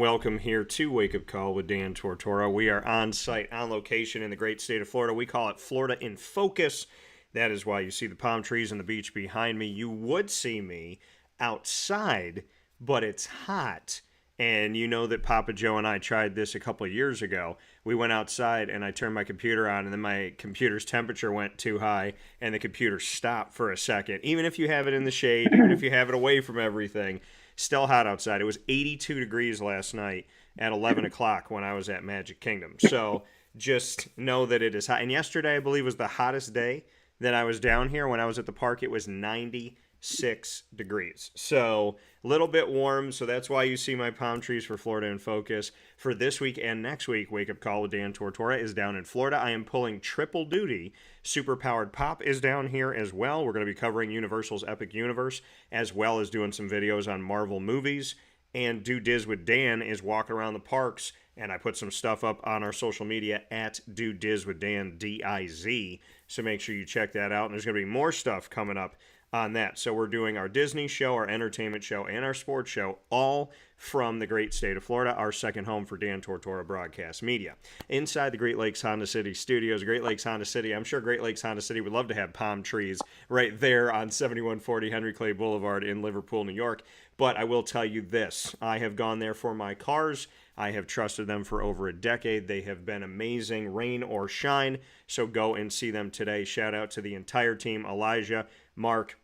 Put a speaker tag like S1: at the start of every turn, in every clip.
S1: welcome here to Wake Up Call with Dan Tortora. We are on site, on location in the great state of Florida. We call it Florida in Focus. That is why you see the palm trees and the beach behind me. You would see me outside, but it's hot. And you know that Papa Joe and I tried this a couple of years ago. We went outside and I turned my computer on, and then my computer's temperature went too high and the computer stopped for a second. Even if you have it in the shade, even if you have it away from everything, still hot outside. It was 82 degrees last night at 11 o'clock when I was at Magic Kingdom. So just know that it is hot. And yesterday, I believe, was the hottest day that I was down here. When I was at the park, it was 96 degrees. So a little bit warm. So that's why you see my palm trees for Florida in Focus. For this week and next week, Wake Up Call with Dan Tortora is down in Florida. I am pulling triple duty. Superpowered Pop is down here as well. We're going to be covering Universal's Epic Universe, as well as doing some videos on Marvel movies. And Do Diz with Dan is walking around the parks, and I put some stuff up on our social media at Do Diz with Dan, D-I-Z. So make sure you check that out. And there's going to be more stuff coming up on that. So we're doing our Disney show, our entertainment show, and our sports show, all from the great state of Florida, our second home for Dan Tortora Broadcast Media. Inside the Great Lakes Honda City studios, Great Lakes Honda City, I'm sure Great Lakes Honda City would love to have palm trees right there on 7140 Henry Clay Boulevard in Liverpool, New York. But I will tell you this, I have gone there for my cars. I have trusted them for over a decade. They have been amazing, rain or shine. So go and see them today. Shout out to the entire team, Elijah, Mark,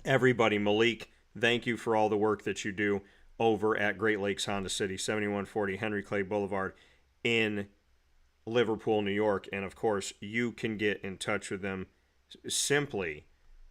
S1: everybody, Malik. Thank you for all the work that you do over at Great Lakes Honda City, 7140 Henry Clay Boulevard in Liverpool, New York. And of course, you can get in touch with them simply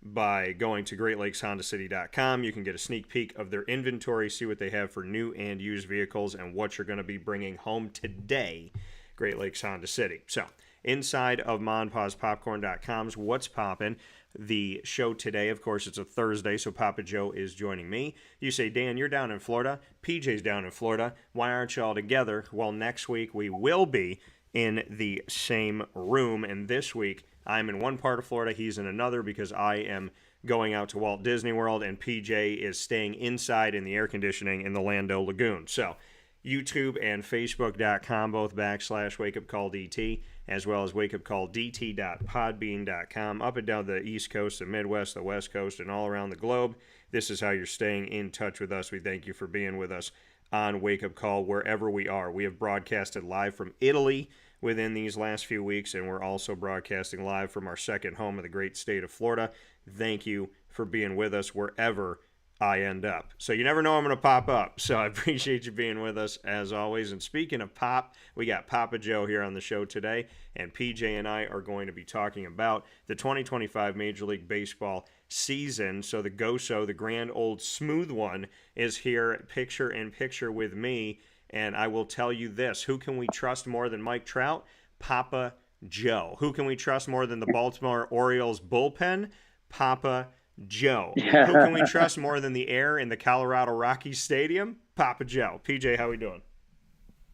S1: by going to GreatLakesHondaCity.com. You can get a sneak peek of their inventory, see what they have for new and used vehicles and what you're going to be bringing home today, Great Lakes Honda City. So, inside of MonPawsPopcorn.com's What's Poppin', the show today, of course, it's a Thursday, so Papa Joe is joining me. You say, Dan, you're down in Florida. PJ's down in Florida. Why aren't you all together? Well, next week we will be in the same room, and this week I'm in one part of Florida, he's in another, because I am going out to Walt Disney World, and PJ is staying inside in the air conditioning in the Lando Lagoon. So, YouTube and Facebook.com, both /WakeUpCallDT, as well as wakeupcalldt.podbean.com, up and down the East Coast, the Midwest, the West Coast, and all around the globe. This is how you're staying in touch with us. We thank you for being with us on Wake Up Call wherever we are. We have broadcasted live from Italy within these last few weeks, and we're also broadcasting live from our second home of the great state of Florida. Thank you for being with us wherever I end up. So you never know I'm going to pop up. So I appreciate you being with us as always. And speaking of pop, we got Papa Joe here on the show today, and PJ and I are going to be talking about the 2025 Major League Baseball season. So the GOSO, the grand old smooth one, is here picture in picture with me. And I will tell you this, who can we trust more than Mike Trout? Papa Joe. Who can we trust more than the Baltimore Orioles bullpen? Papa Joe. Who can we trust more than the air in the Colorado Rockies Stadium? Papa Joe. PJ, how we doing?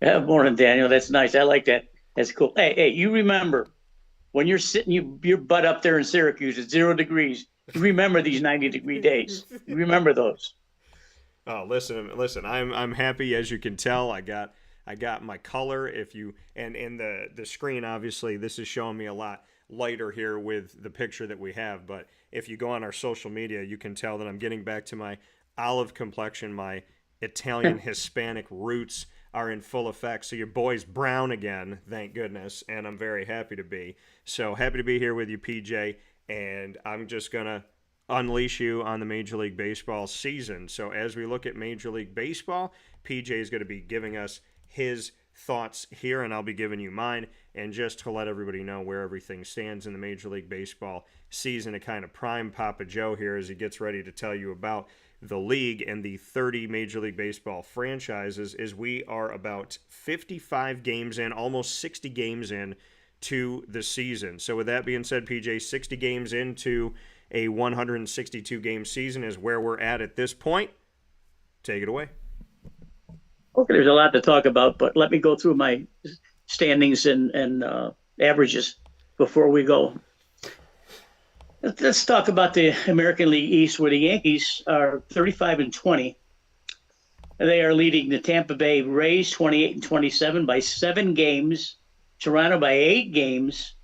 S2: Yeah, morning, Daniel. That's nice. I like that. That's cool. Hey, you remember when you're sitting your butt up there in Syracuse at 0 degrees, you remember these 90-degree days. You remember those.
S1: Oh, listen. I'm happy, as you can tell. I got my color. If you and the screen, obviously, this is showing me a lot lighter here with the picture that we have, but if you go on our social media, you can tell that I'm getting back to my olive complexion. My Italian Hispanic roots are in full effect. So your boy's brown again, thank goodness, and I'm very happy to be. So happy to be here with you, PJ, and I'm just going to unleash you on the Major League Baseball season. So as we look at Major League Baseball, PJ is going to be giving us his thoughts here, and I'll be giving you mine. And just to let everybody know where everything stands in the Major League Baseball season, to kind of prime Papa Joe here as he gets ready to tell you about the league and the 30 Major League Baseball franchises, is we are about 55 games in, almost 60 games in to the season. So with that being said, PJ, 60 games into a 162-game season is where we're at this point. Take it away.
S2: Okay, there's a lot to talk about, but let me go through my standings and averages before we go. Let's talk about the American League East, where the Yankees are 35-20. They are leading the Tampa Bay Rays 28-27 by 7 games, Toronto by 8 games,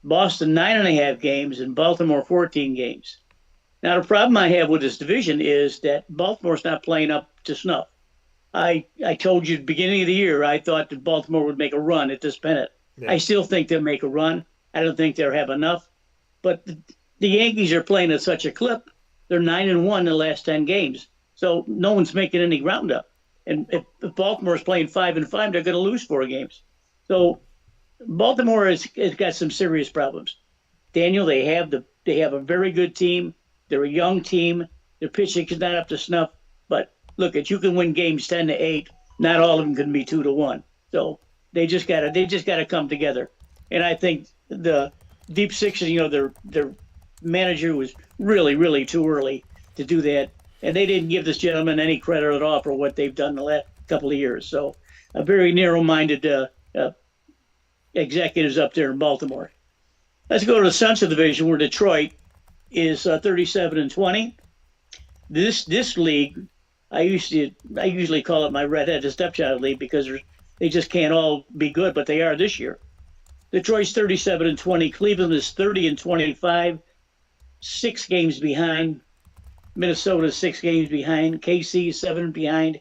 S2: Boston 9.5 games, and Baltimore 14 games. Now, the problem I have with this division is that Baltimore's not playing up to snuff. I told you at the beginning of the year, I thought that Baltimore would make a run at this pennant. Yeah. I still think they'll make a run. I don't think they'll have enough. But the Yankees are playing at such a clip. They're 9-1 in the last 10 games. So no one's making any ground up. And if Baltimore's playing 5-5, they're going to lose 4 games. So Baltimore has got some serious problems. Daniel, they have a very good team. They're a young team. Their pitching is not up to snuff. But look, you can win games 10-8. Not all of them can be 2-1. So they just gotta come together. And I think the Deep Sixes, their manager was really, really too early to do that. And they didn't give this gentleman any credit at all for what they've done the last couple of years. So a very narrow-minded executives up there in Baltimore. Let's go to the Central Division, where Detroit is 37-20. This league, I usually call it my redheaded stepchild league because they just can't all be good, but they are this year. Detroit's 37-20. Cleveland is 30-25, 6 games behind. Minnesota 6 games behind. KC 7 behind.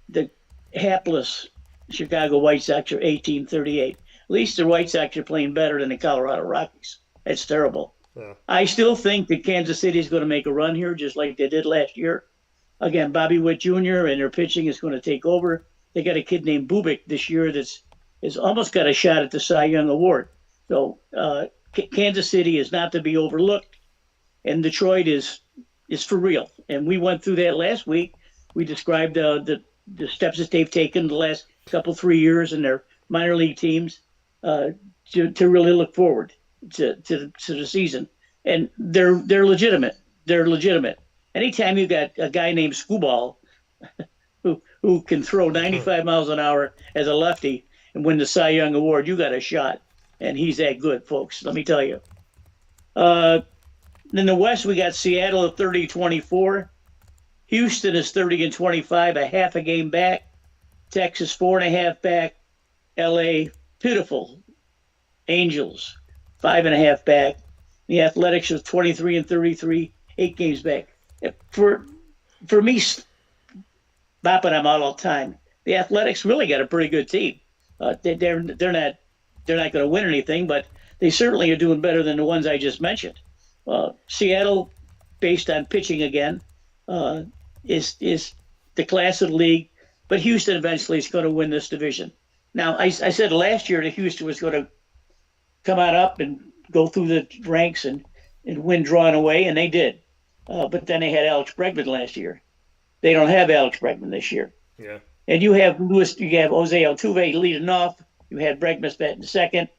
S2: The hapless Chicago White Sox are 18-38. At least the White Sox are playing better than the Colorado Rockies. That's terrible. Yeah. I still think that Kansas City is going to make a run here, just like they did last year. Again, Bobby Witt Jr. and their pitching is going to take over. They got a kid named Bubic this year that's almost got a shot at the Cy Young Award. So Kansas City is not to be overlooked, and Detroit is for real. And we went through that last week. We described the steps that they've taken the last 3 years in their minor league teams to really look forward to the season. And they're legitimate. They're legitimate. Anytime you got a guy named Screwball who can throw 95 miles an hour as a lefty and win the Cy Young Award, you got a shot. And he's that good, folks. Let me tell you. In the West, we got Seattle at 30-24. Houston is 30-25, a half a game back. Texas 4.5 back. LA, pitiful. Angels 5.5 back. The Athletics are 23-33, 8 games back. For me, bopping them out all the time, the Athletics really got a pretty good team. They're not going to win anything, but they certainly are doing better than the ones I just mentioned. Seattle, based on pitching again, is the class of the league, but Houston eventually is going to win this division. Now, I said last year that Houston was going to come on up and go through the ranks and win drawing away, and they did. But then they had Alex Bregman last year. They don't have Alex Bregman this year. Yeah. And you have Jose Altuve leading off. You had Bregman batting second.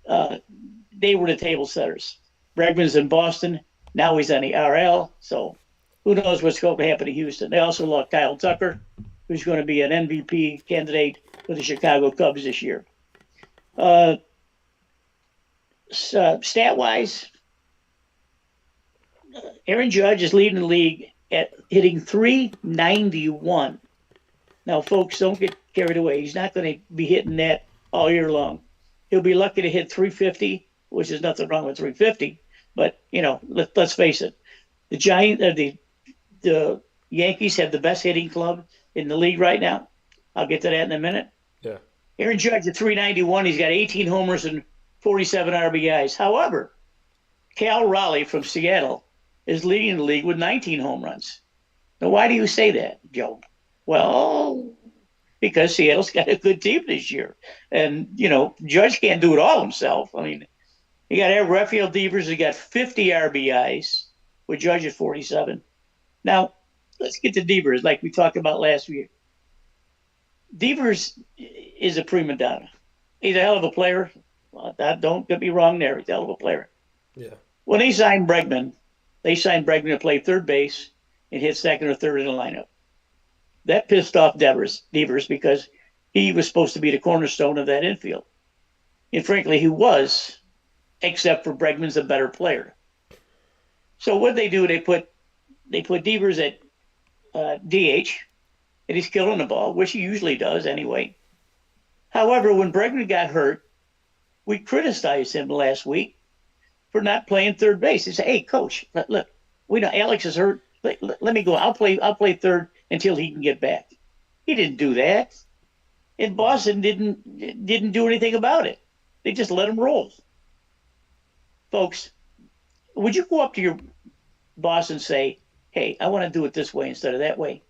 S2: They were the table setters. Bregman's in Boston. Now he's on the RL. So who knows what's going to happen to Houston. They also lost Kyle Tucker, who's going to be an MVP candidate for the Chicago Cubs this year. Stat-wise, Aaron Judge is leading the league at hitting .391. Now, folks, don't get carried away. He's not going to be hitting that all year long. He'll be lucky to hit .350, which is nothing wrong with .350. But let's face it, the Yankees have the best hitting club in the league right now. I'll get to that in a minute. Yeah. Aaron Judge at .391. He's got 18 homers and 47 RBIs. However, Cal Raleigh from Seattle is leading the league with 19 home runs. Now, why do you say that, Joe? Well, because Seattle's got a good team this year. And, Judge can't do it all himself. I mean, you got Rafael Devers, who got 50 RBIs, with Judge at 47. Now, let's get to Devers, like we talked about last week. Devers is a prima donna. He's a hell of a player. Don't get me wrong there. He's a hell of a player. Yeah. When they signed Bregman to play third base and hit second or third in the lineup. That pissed off Devers because he was supposed to be the cornerstone of that infield. And frankly, he was, except for Bregman's a better player. So what they do, they put Devers at DH, and he's killing the ball, which he usually does anyway. However, when Bregman got hurt, we criticized him last week for not playing third base. He said, "Hey, coach, look, we know Alex is hurt. Let me go. I'll play third until he can get back." He didn't do that, and Boston didn't do anything about it. They just let him roll. Folks, would you go up to your boss and say, "Hey, I want to do it this way instead of that way"?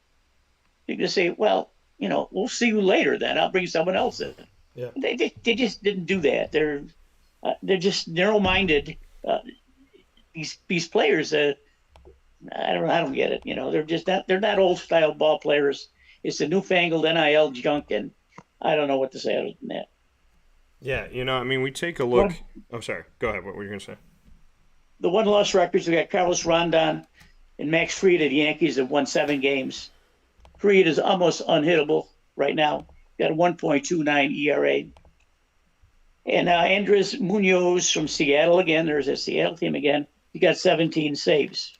S2: You're going to say, "Well, we'll see you later then. I'll bring someone else in."
S1: Yeah.
S2: They just didn't do that. They're just narrow-minded. These players, I don't get it. They're not old-style ball players. It's the newfangled NIL junk, and I don't know what to say other than that.
S1: Yeah, we take a look. I'm sorry. Go ahead. What were you going to say?
S2: The one-loss records, we got Carlos Rondon and Max Fried of the Yankees have won 7 games. Fried is almost unhittable right now. Got a 1.29 ERA. And Andres Munoz from Seattle again. There's a Seattle team again. He got 17 saves.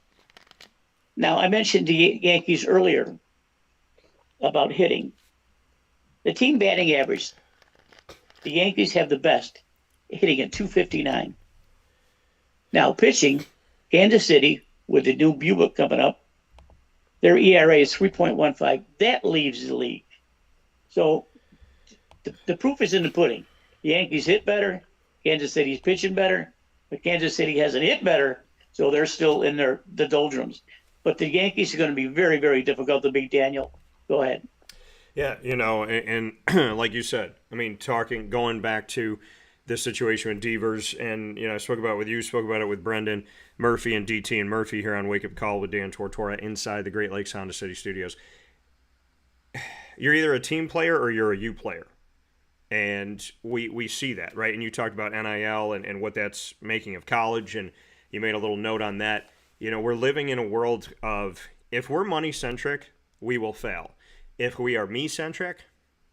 S2: Now, I mentioned the Yankees earlier about hitting. The team batting average, the Yankees have the best, hitting at 259. Now, pitching, Kansas City, with the new Buick coming up, their ERA is 3.15. That leaves the league. So the proof is in the pudding. The Yankees hit better. Kansas City's pitching better. But Kansas City hasn't hit better, so they're still in the doldrums. But the Yankees are going to be very, very difficult to beat, Daniel. Go ahead.
S1: Yeah, and like you said, going back to this situation with Devers, and I spoke about it with you, spoke about it with Brendan Murphy and DT and Murphy here on Wake Up Call with Dan Tortora inside the Great Lakes Honda City Studios. You're either a team player or you're a U player. And we see that, right? And you talked about NIL and what that's making of college, and you made a little note on that. We're living in a world of, if we're money-centric, we will fail. If we are me-centric,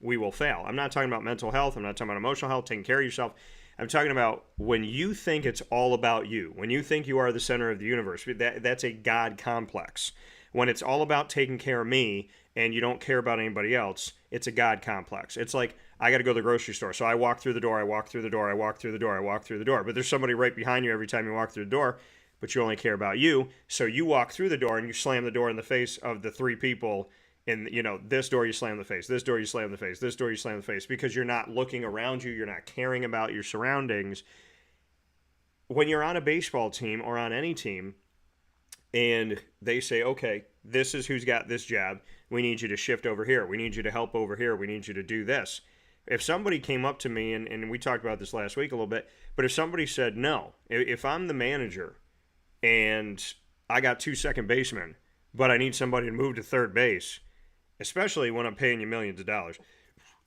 S1: we will fail. I'm not talking about mental health. I'm not talking about emotional health, taking care of yourself. I'm talking about when you think it's all about you, when you think you are the center of the universe, that's a God complex. When it's all about taking care of me and you don't care about anybody else, it's a God complex. It's like, I got to go to the grocery store. So I walk through the door, I walk through the door, I walk through the door, I walk through the door. But there's somebody right behind you every time you walk through the door, but you only care about you. So you walk through the door and you slam the door in the face of the 3 people. And, this door you slam the face, this door you slam the face, this door you slam the face, because you're not looking around you, you're not caring about your surroundings. When you're on a baseball team or on any team, and they say, okay, this is who's got this job, we need you to shift over here, we need you to help over here, we need you to do this. If somebody came up to me, and we talked about this last week a little bit, but if somebody said, no, if I'm the manager and I got 2 second basemen, but I need somebody to move to third base, especially when I'm paying you millions of dollars,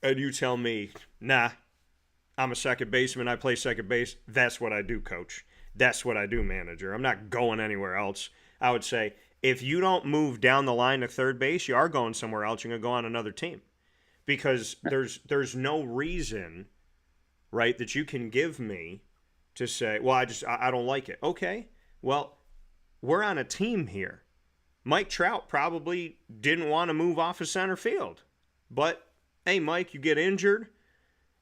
S1: and you tell me, nah, I'm a second baseman, I play second base, that's what I do, coach. That's what I do, manager. I'm not going anywhere else. I would say, if you don't move down the line to third base, you are going somewhere else. You're going to go on another team. Because there's no reason, right, that you can give me to say, well, I don't like it. Okay, well, we're on a team here. Mike Trout probably didn't want to move off of center field. But, hey, Mike, you get injured.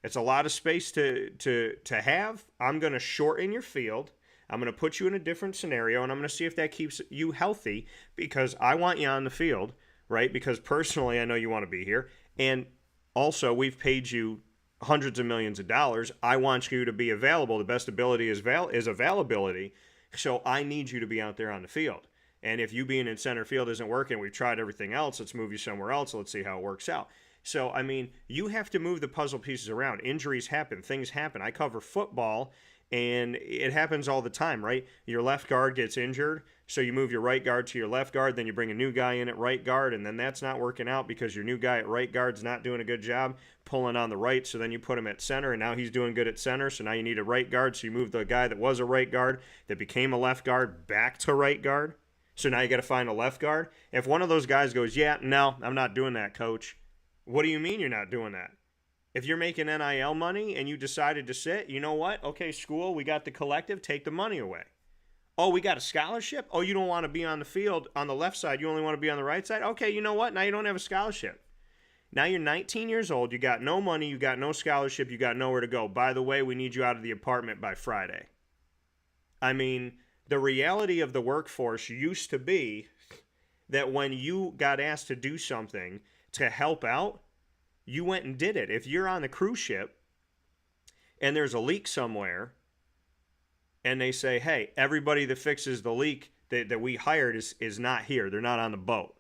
S1: It's a lot of space to have. I'm going to shorten your field. I'm going to put you in a different scenario, and I'm going to see if that keeps you healthy, because I want you on the field, right? Because personally, I know you want to be here. And also, we've paid you hundreds of millions of dollars. I want you to be available. The best ability is availability. So I need you to be out there on the field. And if you being in center field isn't working, we've tried everything else, let's move you somewhere else. Let's see how it works out. So, you have to move the puzzle pieces around. Injuries happen. Things happen. I cover football, and it happens all the time, right? Your left guard gets injured, so you move your right guard to your left guard, then you bring a new guy in at right guard, and then that's not working out because your new guy at right guard's not doing a good job pulling on the right, so then you put him at center, and now he's doing good at center, so now you need a right guard, so you move the guy that was a right guard that became a left guard back to right guard. So now you got to find a left guard. If one of those guys goes, yeah, no, I'm not doing that, coach. What do you mean you're not doing that? If you're making NIL money and you decided to sit, you know what? Okay, school, we got the collective, take the money away. Oh, we got a scholarship? Oh, you don't want to be on the field on the left side. You only want to be on the right side? Okay, you know what? Now you don't have a scholarship. Now you're 19 years old. You got no money. You got no scholarship. You got nowhere to go. By the way, we need you out of the apartment by Friday. I mean, the reality of the workforce used to be that when you got asked to do something to help out, you went and did it. If you're on a cruise ship and there's a leak somewhere and they say, hey, everybody that fixes the leak that we hired is not here. They're not on the boat.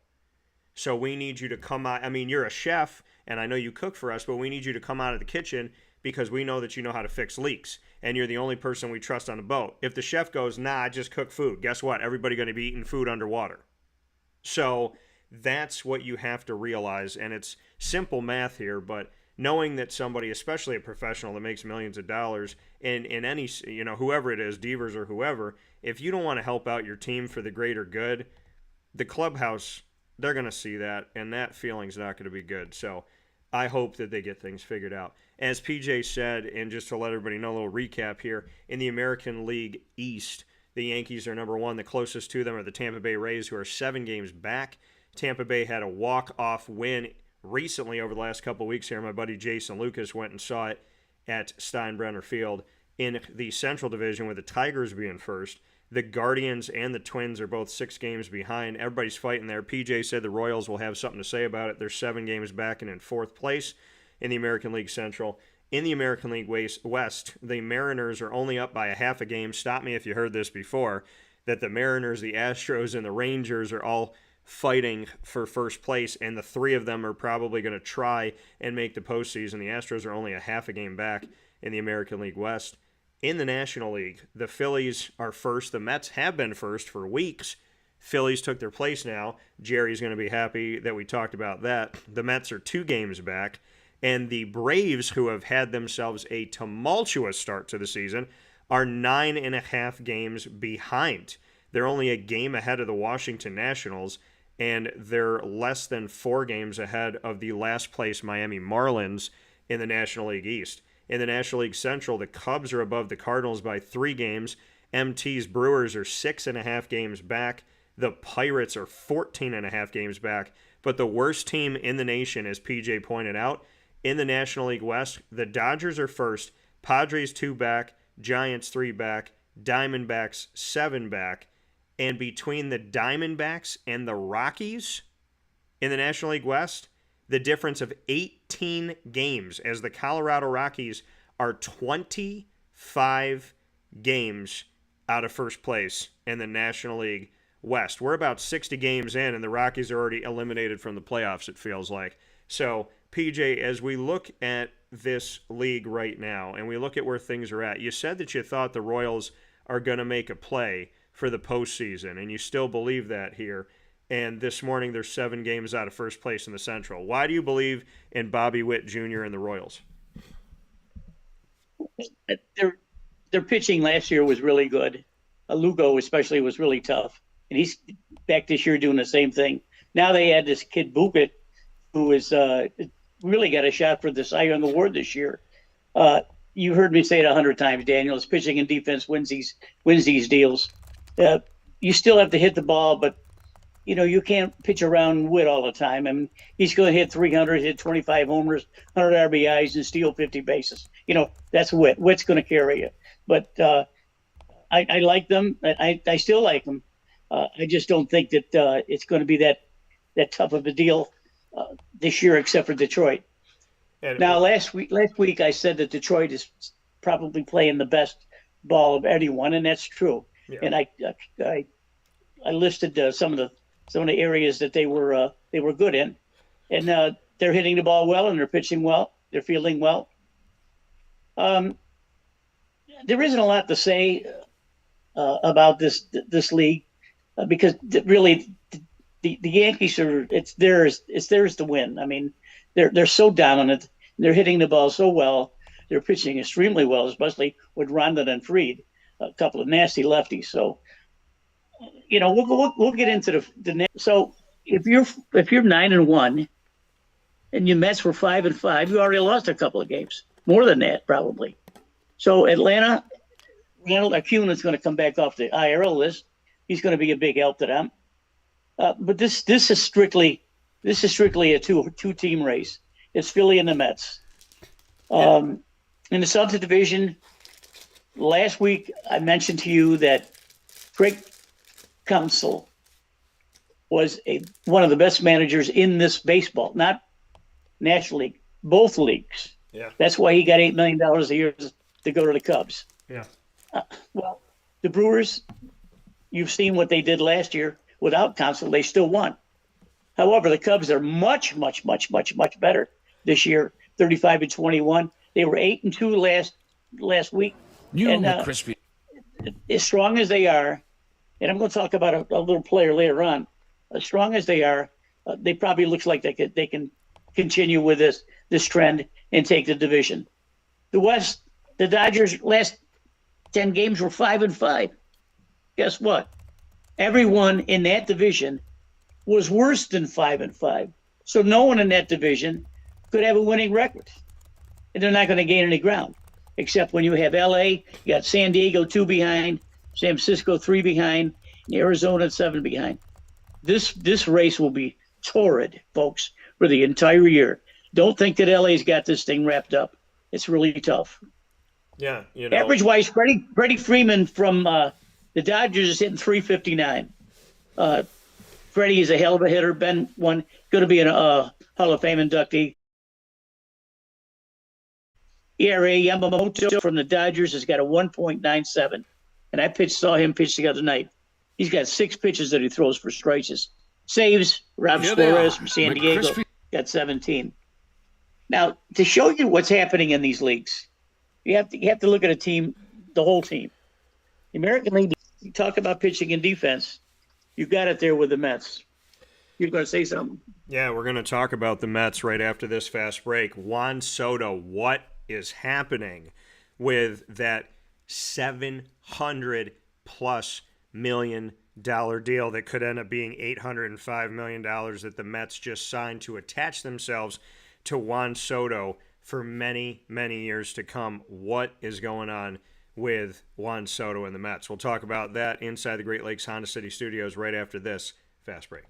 S1: So we need you to come out. I mean, you're a chef, and I know you cook for us, but we need you to come out of the kitchen because we know that you know how to fix leaks, and you're the only person we trust on the boat. If the chef goes, nah, I just cook food, guess what? Everybody going to be eating food underwater. So that's what you have to realize, and it's simple math here, but knowing that somebody, especially a professional that makes millions of dollars, in any, whoever it is, Devers or whoever, if you don't want to help out your team for the greater good, the clubhouse, they're going to see that, and that feeling's not going to be good. So I hope that they get things figured out. As PJ said, and just to let everybody know, a little recap here, in the American League East, the Yankees are number one. The closest to them are the Tampa Bay Rays, who are 7 games back. Tampa Bay had a walk-off win recently over the last couple of weeks here. My buddy Jason Lucas went and saw it at Steinbrenner Field. In the Central Division, with the Tigers being first, the Guardians and the Twins are both 6 games behind. Everybody's fighting there. PJ said the Royals will have something to say about it. They're 7 games back and in 4th place in the American League Central. In the American League West, the Mariners are only up by a half a game. Stop me if you heard this before, that the Mariners, the Astros, and the Rangers are all fighting for first place, and the 3 of them are probably going to try and make the postseason. The Astros are only a half a game back in the American League West. In the National League, the Phillies are first. The Mets have been first for weeks. Phillies took their place now. Jerry's going to be happy that we talked about that. The Mets are 2 games back. And the Braves, who have had themselves a tumultuous start to the season, are 9.5 games behind. They're only a game ahead of the Washington Nationals, and they're less than 4 games ahead of the last place Miami Marlins in the National League East. In the National League Central, the Cubs are above the Cardinals by 3 games. MT's Brewers are 6.5 games back. The Pirates are 14.5 games back. But the worst team in the nation, as PJ pointed out, in the National League West, the Dodgers are first, Padres 2 back, Giants 3 back, Diamondbacks 7 back. And between the Diamondbacks and the Rockies in the National League West, the difference of 18 games, as the Colorado Rockies are 25 games out of first place in the National League West. We're about 60 games in, and the Rockies are already eliminated from the playoffs, it feels like. So, PJ, as we look at this league right now, and we look at where things are at, you said that you thought the Royals are going to make a play for the postseason, and you still believe that here. And this morning, they're 7 games out of first place in the Central. Why do you believe in Bobby Witt Jr. and the Royals?
S2: Their pitching last year was really good. Lugo especially was really tough. And he's back this year doing the same thing. Now they had this kid Bukic, who is really got a shot for the Cy Young Award this year. You heard me say it 100 times, Daniel. His pitching and defense wins these deals. You still have to hit the ball, but you can't pitch around Witt all the time. I mean, he's going to hit 300, hit 25 homers, 100 RBIs, and steal 50 bases. That's Witt. Witt's going to carry you. But I like them. I still like them. I just don't think that it's going to be that tough of a deal this year, except for Detroit. Now, last week I said that Detroit is probably playing the best ball of anyone, and that's true. Yeah. And I listed some of the areas that they were good in, and they're hitting the ball well, and they're pitching well, they're fielding well. There isn't a lot to say about this league because really the Yankees it's theirs to win. I mean, they're so dominant, they're hitting the ball so well, they're pitching extremely well, especially with Rondon and Fried, a couple of nasty lefties. So. We'll get into the next. So if you're 9-1, and your Mets were 5-5, you already lost a couple of games, more than that probably. So Atlanta, Ronald Acuna is going to come back off the IL list. He's going to be a big help to them. But this is strictly a two-team race. It's Philly and the Mets. In the Southern Division, last week I mentioned to you that Greg Counsell was one of the best managers in this baseball, not National League, both leagues.
S1: Yeah.
S2: That's why he got $8 million a year to go to the Cubs.
S1: Yeah.
S2: Well, the Brewers, you've seen what they did last year without Counsell. They still won. However, the Cubs are much, much, much, much, much better this year. 35-21. They were 8-2 last week.
S3: Crispy.
S2: As strong as they are, and I'm going to talk about a little player later on. As strong as they are, they probably looks like they can continue with this trend and take the division. The West, the Dodgers last 10 games were 5-5. Guess what? Everyone in that division was worse than 5-5. So no one in that division could have a winning record. And they're not going to gain any ground, except when you have LA, you got San Diego 2 behind, San Francisco 3 behind, and Arizona 7 behind. This race will be torrid, folks, for the entire year. Don't think that LA's got this thing wrapped up. It's really tough.
S1: Yeah,
S2: Average-wise, Freddie Freeman from the Dodgers is hitting .359. Freddie is a hell of a hitter. Ben going to be a Hall of Fame inductee. ERA Yamamoto from the Dodgers has got a 1.97, and I saw him pitch the other night. He's got 6 pitches that he throws for strikes. Saves. Rob Suarez from San Diego got 17. Now, to show you what's happening in these leagues, you have to look at a team, the whole team. The American League, you talk about pitching and defense, you got it there with the Mets. You're going to say something?
S1: Yeah, we're going to talk about the Mets right after this fast break. Juan Soto, what is happening with that $700+ million deal that could end up being $805 million that the Mets just signed to attach themselves to Juan Soto for many, many years to come? What is going on with Juan Soto and the Mets? We'll talk about that inside the Great Lakes Honda City Studios right after this fast break.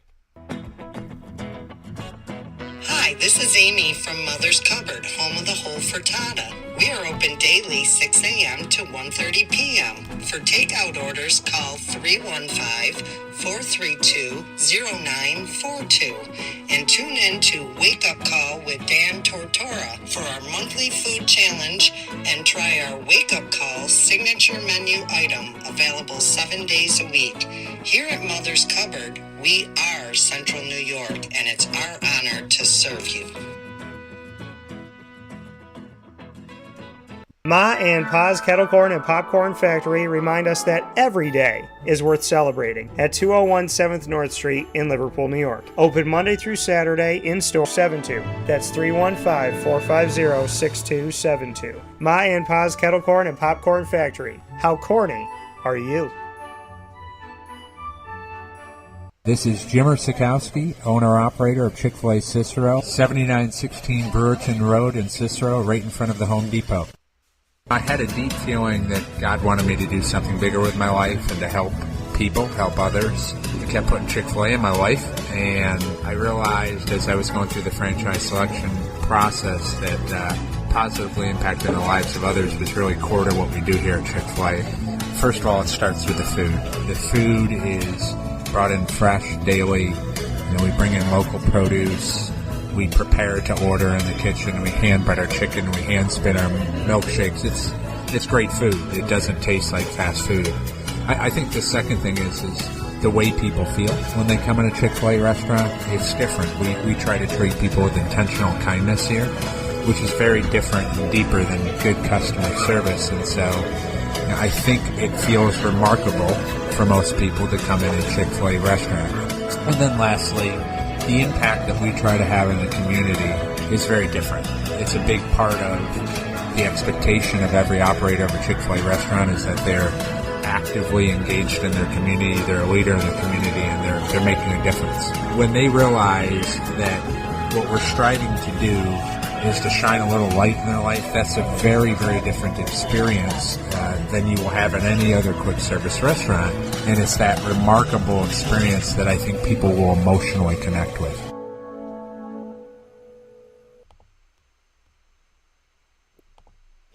S4: Hi, this is Amy from Mother's Cupboard, home of the whole frittata. We are open daily 6 a.m. to 1:30 p.m. For takeout orders, call 315-432-0942 and tune in to Wake Up Call with Dan Tortora for our monthly food challenge and try our Wake Up Call signature menu item available 7 days a week. Here at Mother's Cupboard, we are Central New York, and it's our honor to serve you.
S1: Ma and Pa's Kettle Corn and Popcorn Factory remind us that every day is worth celebrating at 201 7th North Street in Liverpool, New York. Open Monday through Saturday, in-store 7-2. That's 315-450-6272. Ma and Pa's Kettle Corn and Popcorn Factory. How corny are you?
S3: This is Jimmer Sikowski, owner-operator of Chick-fil-A Cicero, 7916 Brewerton Road in Cicero, right in front of the Home Depot. I had a deep feeling that God wanted me to do something bigger with my life and to help people, help others. I kept putting Chick-fil-A in my life, and I realized as I was going through the franchise selection process that positively impacting the lives of others was really core to what we do here at Chick-fil-A. First of all, it starts with the food. The food is brought in fresh daily. We bring in local produce. We prepare to order in the kitchen. We hand bread our chicken. We hand spin our milkshakes. It's great food. It doesn't taste like fast food. I think the second thing is the way people feel when they come in a Chick-fil-A restaurant. It's different. We try to treat people with intentional kindness here, which is very different and deeper than good customer service. And so I think it feels remarkable for most people to come in a Chick-fil-A restaurant. And then lastly, the impact that we try to have in the community is very different. It's a big part of the expectation of every operator of a Chick-fil-A restaurant is that they're actively engaged in their community, they're a leader in the community, and they're making a difference. When they realize that what we're striving to do is to shine a little light in their life, that's a very, very different experience than you will have in any other quick service restaurant. And it's that remarkable experience that I think people will emotionally connect with.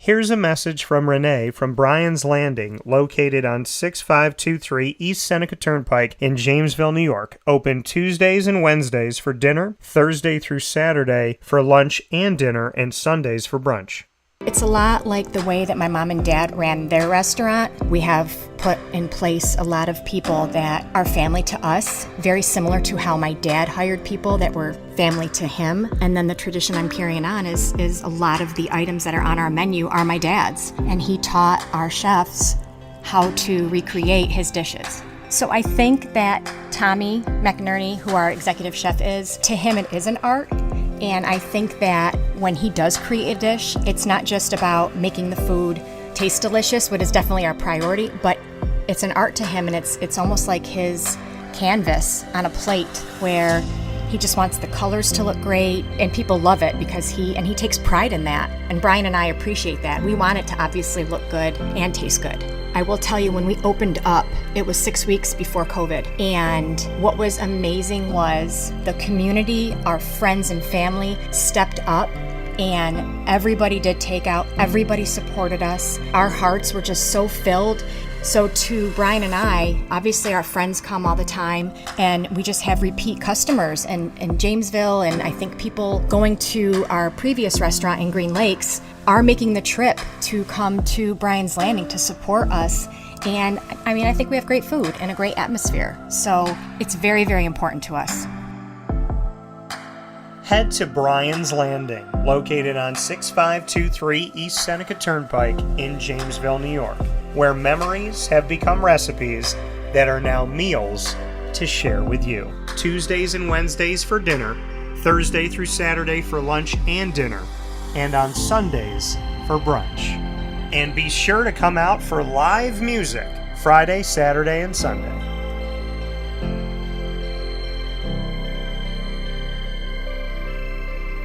S1: Here's a message from Renee from Brian's Landing, located on 6523 East Seneca Turnpike in Jamesville, New York. Open Tuesdays and Wednesdays for dinner, Thursday through Saturday for lunch and dinner, and Sundays for brunch.
S5: It's a lot like the way that my mom and dad ran their restaurant. We have put in place a lot of people that are family to us, very similar to how my dad hired people that were family to him. And then the tradition I'm carrying on is a lot of the items that are on our menu are my dad's. And he taught our chefs how to recreate his dishes. So I think that Tommy McNerney, who our executive chef is, to him it is an art. And I think that when he does create a dish, it's not just about making the food taste delicious, which is definitely our priority, but it's an art to him, and it's almost like his canvas on a plate where he just wants the colors to look great, and people love it because he takes pride in that. And Brian and I appreciate that. We want it to obviously look good and taste good. I will tell you, when we opened up, it was 6 weeks before COVID. And what was amazing was the community, our friends and family stepped up, and everybody did takeout. Everybody supported us. Our hearts were just so filled. So to Brian and I, obviously our friends come all the time, and we just have repeat customers in Jamesville, and I think people going to our previous restaurant in Green Lakes are making the trip to come to Brian's Landing to support us. And I mean, I think we have great food and a great atmosphere. So it's very, very important to us.
S1: Head to Brian's Landing, located on 6523 East Seneca Turnpike in Jamesville, New York, where memories have become recipes that are now meals to share with you. Tuesdays and Wednesdays for dinner, Thursday through Saturday for lunch and dinner, and on Sundays for brunch. And be sure to come out for live music Friday, Saturday, and Sunday.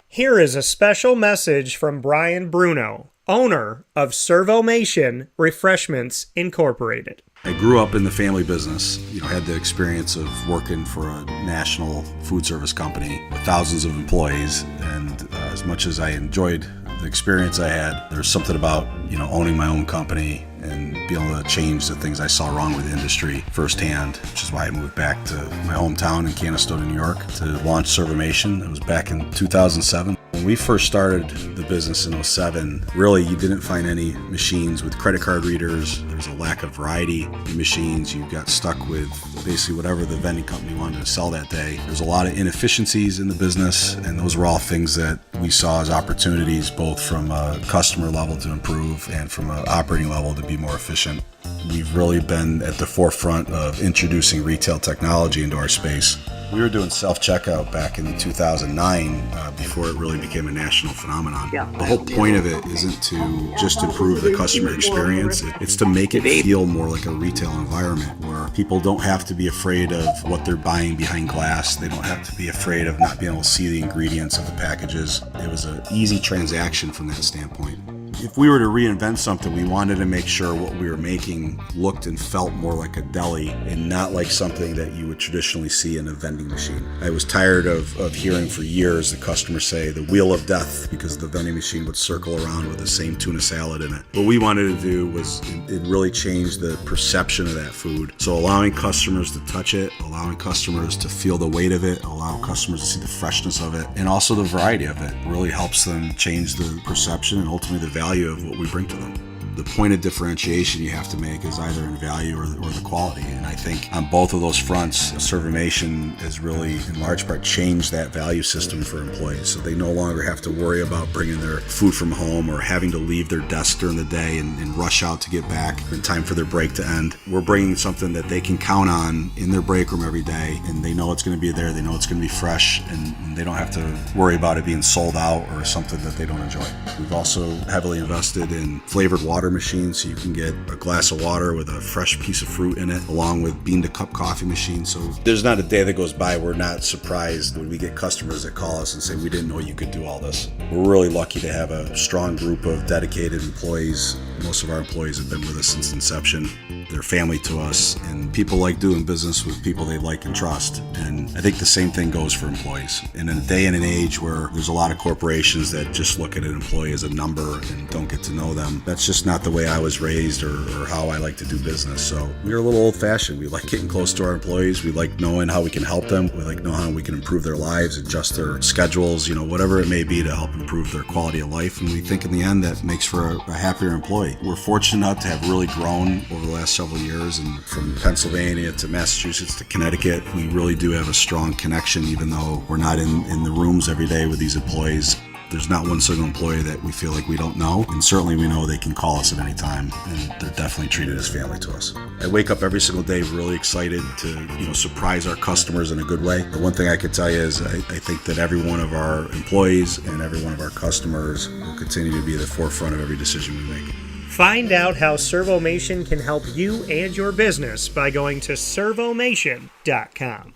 S1: Here is a special message from Brian Bruno, owner of Servomation Refreshments Incorporated.
S6: I grew up in the family business, had the experience of working for a national food service company with thousands of employees, and as much as I enjoyed the experience I had, there's something about, owning my own company and being able to change the things I saw wrong with the industry firsthand, which is why I moved back to my hometown in Canastota, New York, to launch Servomation. It was back in 2007. When we first started the business in 2007, really you didn't find any machines with credit card readers. There was a lack of variety in machines. You got stuck with basically whatever the vending company wanted to sell that day. There's a lot of inefficiencies in the business, and those were all things that we saw as opportunities, both from a customer level to improve and from an operating level to be more efficient. We've really been at the forefront of introducing retail technology into our space. We were doing self-checkout back in 2009 before it really became a national phenomenon. The whole point of it isn't to just improve the customer experience. It's to make it feel more like a retail environment where people don't have to be afraid of what they're buying behind glass. They don't have to be afraid of not being able to see the ingredients of the packages. It was an easy transaction from that standpoint. If we were to reinvent something, we wanted to make sure what we were making looked and felt more like a deli and not like something that you would traditionally see in a vending machine. I was tired of hearing for years the customers say the wheel of death because the vending machine would circle around with the same tuna salad in it. What we wanted to do was it really changed the perception of that food. So allowing customers to touch it, allowing customers to feel the weight of it, allow customers to see the freshness of it, and also the variety of it really helps them change the perception and ultimately the value of what we bring to them. The point of differentiation you have to make is either in value or the quality. And I think on both of those fronts, Servomation has really, in large part, changed that value system for employees. So they no longer have to worry about bringing their food from home or having to leave their desk during the day and rush out to get back in time for their break to end. We're bringing something that they can count on in their break room every day, and they know it's going to be there, they know it's going to be fresh, and they don't have to worry about it being sold out or something that they don't enjoy. We've also heavily invested in flavored water machines, so you can get a glass of water with a fresh piece of fruit in it, along with bean to cup coffee machines. So there's not a day that goes by we're not surprised when we get customers that call us and say, we didn't know you could do all this. We're really lucky to have a strong group of dedicated employees. Most of our employees have been with us since inception. They're family to us, and people like doing business with people they like and trust. And I think the same thing goes for employees. And in a day and an age where there's a lot of corporations that just look at an employee as a number and don't get to know them, that's just not the way I was raised or how I like to do business. So we're a little old-fashioned. We like getting close to our employees. We like knowing how we can help them. We like knowing how we can improve their lives, adjust their schedules, whatever it may be to help improve their quality of life. And we think in the end that makes for a happier employee. We're fortunate enough to have really grown over the last several years, and from Pennsylvania to Massachusetts to Connecticut, we really do have a strong connection, even though we're not in the rooms every day with these employees. There's not one single employee that we feel like we don't know, and certainly we know they can call us at any time, and they're definitely treated as family to us. I wake up every single day really excited to surprise our customers in a good way. The one thing I can tell you is I think that every one of our employees and every one of our customers will continue to be at the forefront of every decision we make.
S1: Find out how Servomation can help you and your business by going to servomation.com.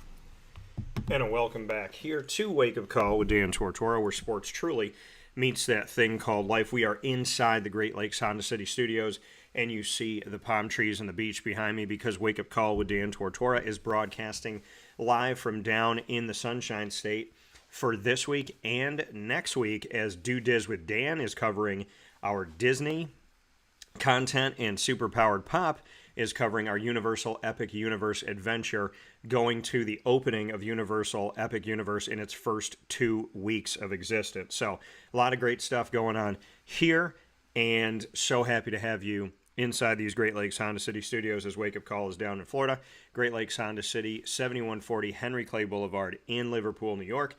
S1: And a welcome back here to Wake Up Call with Dan Tortora, where sports truly meets that thing called life. We are inside the Great Lakes Honda City Studios, and you see the palm trees and the beach behind me because Wake Up Call with Dan Tortora is broadcasting live from down in the Sunshine State for this week and next week, as Do Diz with Dan is covering our Disney content, and Superpowered Pop is covering our Universal Epic Universe adventure, going to the opening of Universal Epic Universe in its first 2 weeks of existence. So a lot of great stuff going on here, and so happy to have you inside these Great Lakes Honda City Studios as Wake Up Call is down in Florida. Great Lakes Honda City, 7140 Henry Clay Boulevard in Liverpool, New York.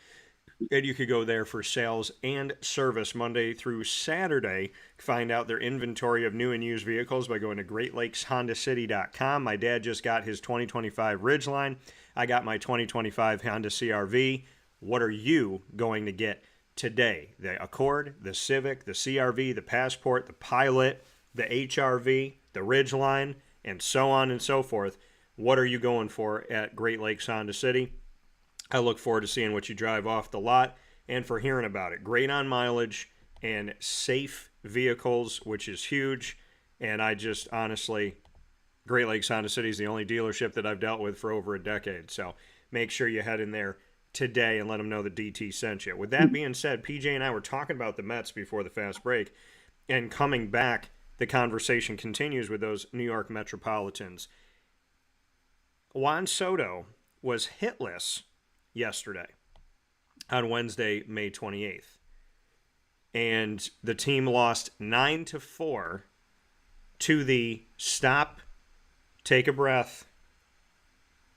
S1: And you could go there for sales and service Monday through Saturday. Find out their inventory of new and used vehicles by going to GreatLakesHondaCity.com. My dad just got his 2025 Ridgeline. I got my 2025 Honda CRV. What are you going to get today? The Accord, the Civic, the CRV, the Passport, the Pilot, the HRV, the Ridgeline, and so on and so forth. What are you going for at Great Lakes Honda City? I look forward to seeing what you drive off the lot and for hearing about it. Great on mileage and safe vehicles, which is huge. And I just honestly, Great Lakes Honda City is the only dealership that I've dealt with for over a decade. So make sure you head in there today and let them know the DT sent you. With that being said, PJ and I were talking about the Mets before the fast break, and coming back, the conversation continues with those New York Metropolitans. Juan Soto was hitless yesterday on Wednesday, May 28th. And the team lost 9-4 to the stop, take a breath,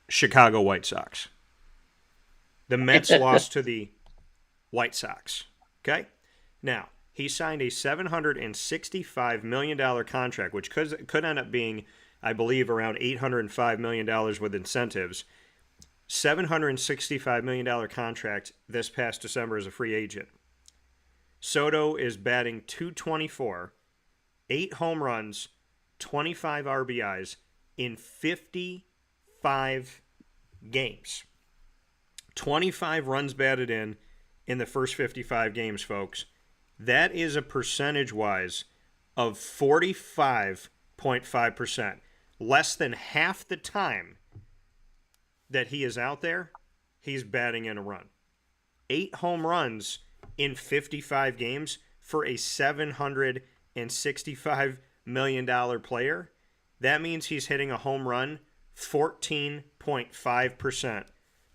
S1: Chicago White Sox. The Mets lost to the White Sox. Okay? Now, he signed a $765 million contract, which could end up being, I believe, around $805 million with incentives. $765 million contract this past December as a free agent. Soto is batting .224, 8 home runs, 25 RBIs in 55 games. 25 runs batted in the first 55 games, folks. That is a percentage-wise of 45.5%. Less than half the time that he is out there, he's batting in a run. 8 home runs in 55 games for a $765 million player. That means he's hitting a home run 14.5%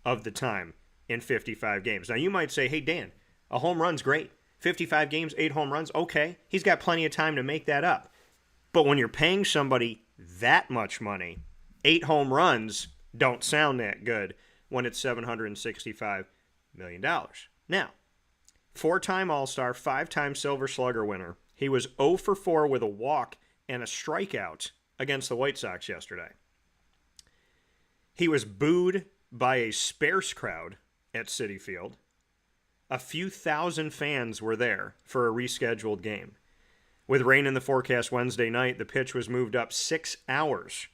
S1: of the time in 55 games. Now, you might say, hey, Dan, a home run's great. 55 games, 8 home runs, okay. He's got plenty of time to make that up. But when you're paying somebody that much money, 8 home runs don't sound that good when it's $765 million. Now, 4-time All-Star, 5-time Silver Slugger winner. He was 0 for 4 with a walk and a strikeout against the White Sox yesterday. He was booed by a sparse crowd at Citi Field. A few thousand fans were there for a rescheduled game. With rain in the forecast Wednesday night, the pitch was moved up 6 hours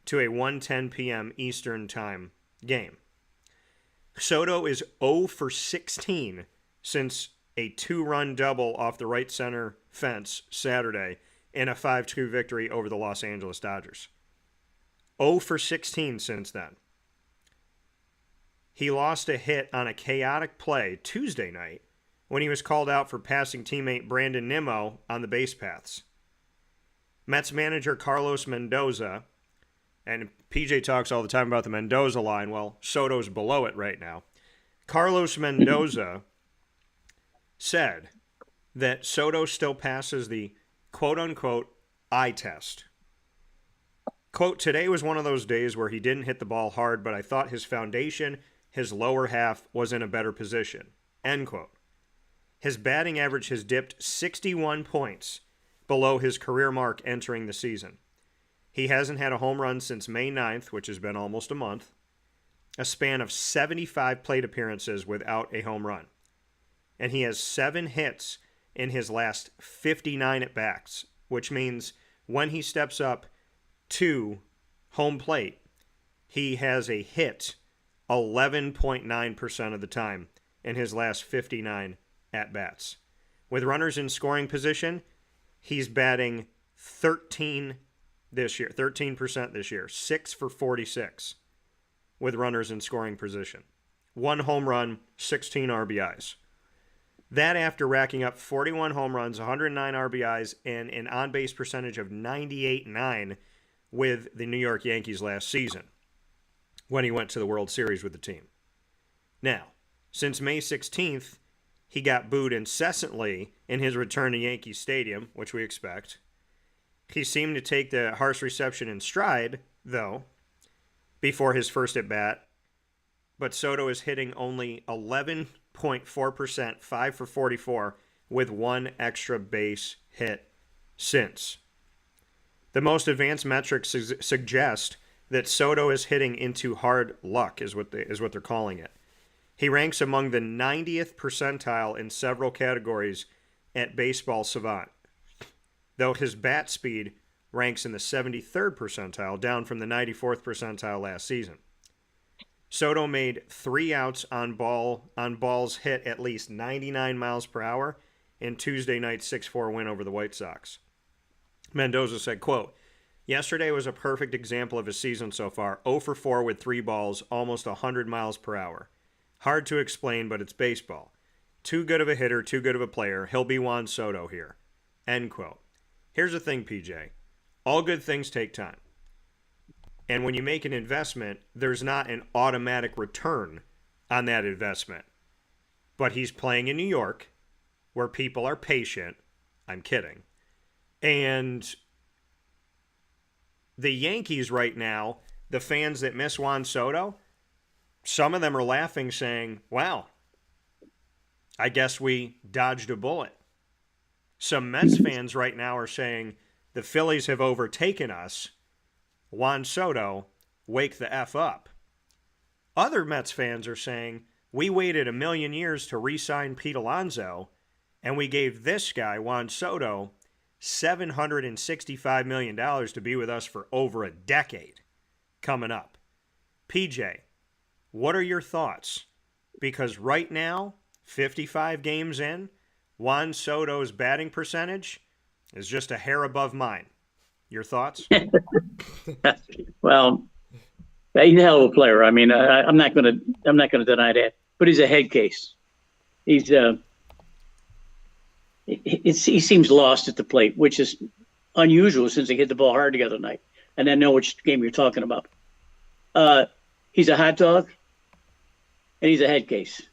S1: to a 1:10 p.m. Eastern Time game. Soto is 0 for 16 since a 2-run double off the right center fence Saturday in a 5-2 victory over the Los Angeles Dodgers. 0 for 16 since then. He lost a hit on a chaotic play Tuesday night when he was called out for passing teammate Brandon Nimmo on the base paths. Mets manager Carlos Mendoza, and PJ talks all the time about the Mendoza line. Well, Soto's below it right now. Carlos Mendoza said that Soto still passes the quote-unquote eye test. Quote, today was one of those days where he didn't hit the ball hard, but I thought his foundation, his lower half, was in a better position. End quote. His batting average has dipped 61 points below his career mark entering the season. He hasn't had a home run since May 9th, which has been almost a month, a span of 75 plate appearances without a home run. And he has 7 hits in his last 59 at-bats, which means when he steps up to home plate, he has a hit 11.9% of the time in his last 59 at-bats. With runners in scoring position, he's batting 13% this year, 6 for 46 with runners in scoring position. 1 home run, 16 RBIs. That after racking up 41 home runs, 109 RBIs, and an on-base percentage of 98.9 with the New York Yankees last season when he went to the World Series with the team. Now, since May 16th, he got booed incessantly in his return to Yankee Stadium, which we expect. He seemed to take the harsh reception in stride, though, before his first at-bat. But Soto is hitting only 11.4%, 5 for 44, with 1 extra base hit since. The most advanced metrics suggest that Soto is hitting into hard luck, is what they're calling it. He ranks among the 90th percentile in several categories at Baseball Savant, though his bat speed ranks in the 73rd percentile, down from the 94th percentile last season. Soto made 3 outs on balls hit at least 99 miles per hour in Tuesday night's 6-4 win over the White Sox. Mendoza said, quote, yesterday was a perfect example of his season so far, 0 for 4 with 3 balls, almost 100 miles per hour. Hard to explain, but it's baseball. Too good of a hitter, too good of a player. He'll be Juan Soto here. End quote. Here's the thing, PJ. All good things take time. And when you make an investment, there's not an automatic return on that investment. But he's playing in New York, where people are patient. I'm kidding. And the Yankees right now, the fans that miss Juan Soto, some of them are laughing saying, wow, I guess we dodged a bullet. Some Mets fans right now are saying, the Phillies have overtaken us. Juan Soto, wake the F up. Other Mets fans are saying, we waited 1,000,000 years to re-sign Pete Alonso, and we gave this guy, Juan Soto, $765 million to be with us for over a decade coming up. PJ, what are your thoughts? Because right now, 55 games in, Juan Soto's batting percentage is just a hair above mine. Your thoughts?
S2: Well, he's a hell of a player. I mean, I'm not going to deny that. But he's a head case. He seems lost at the plate, which is unusual since he hit the ball hard the other night. And I know which game you're talking about. He's a hot dog, and he's a head case.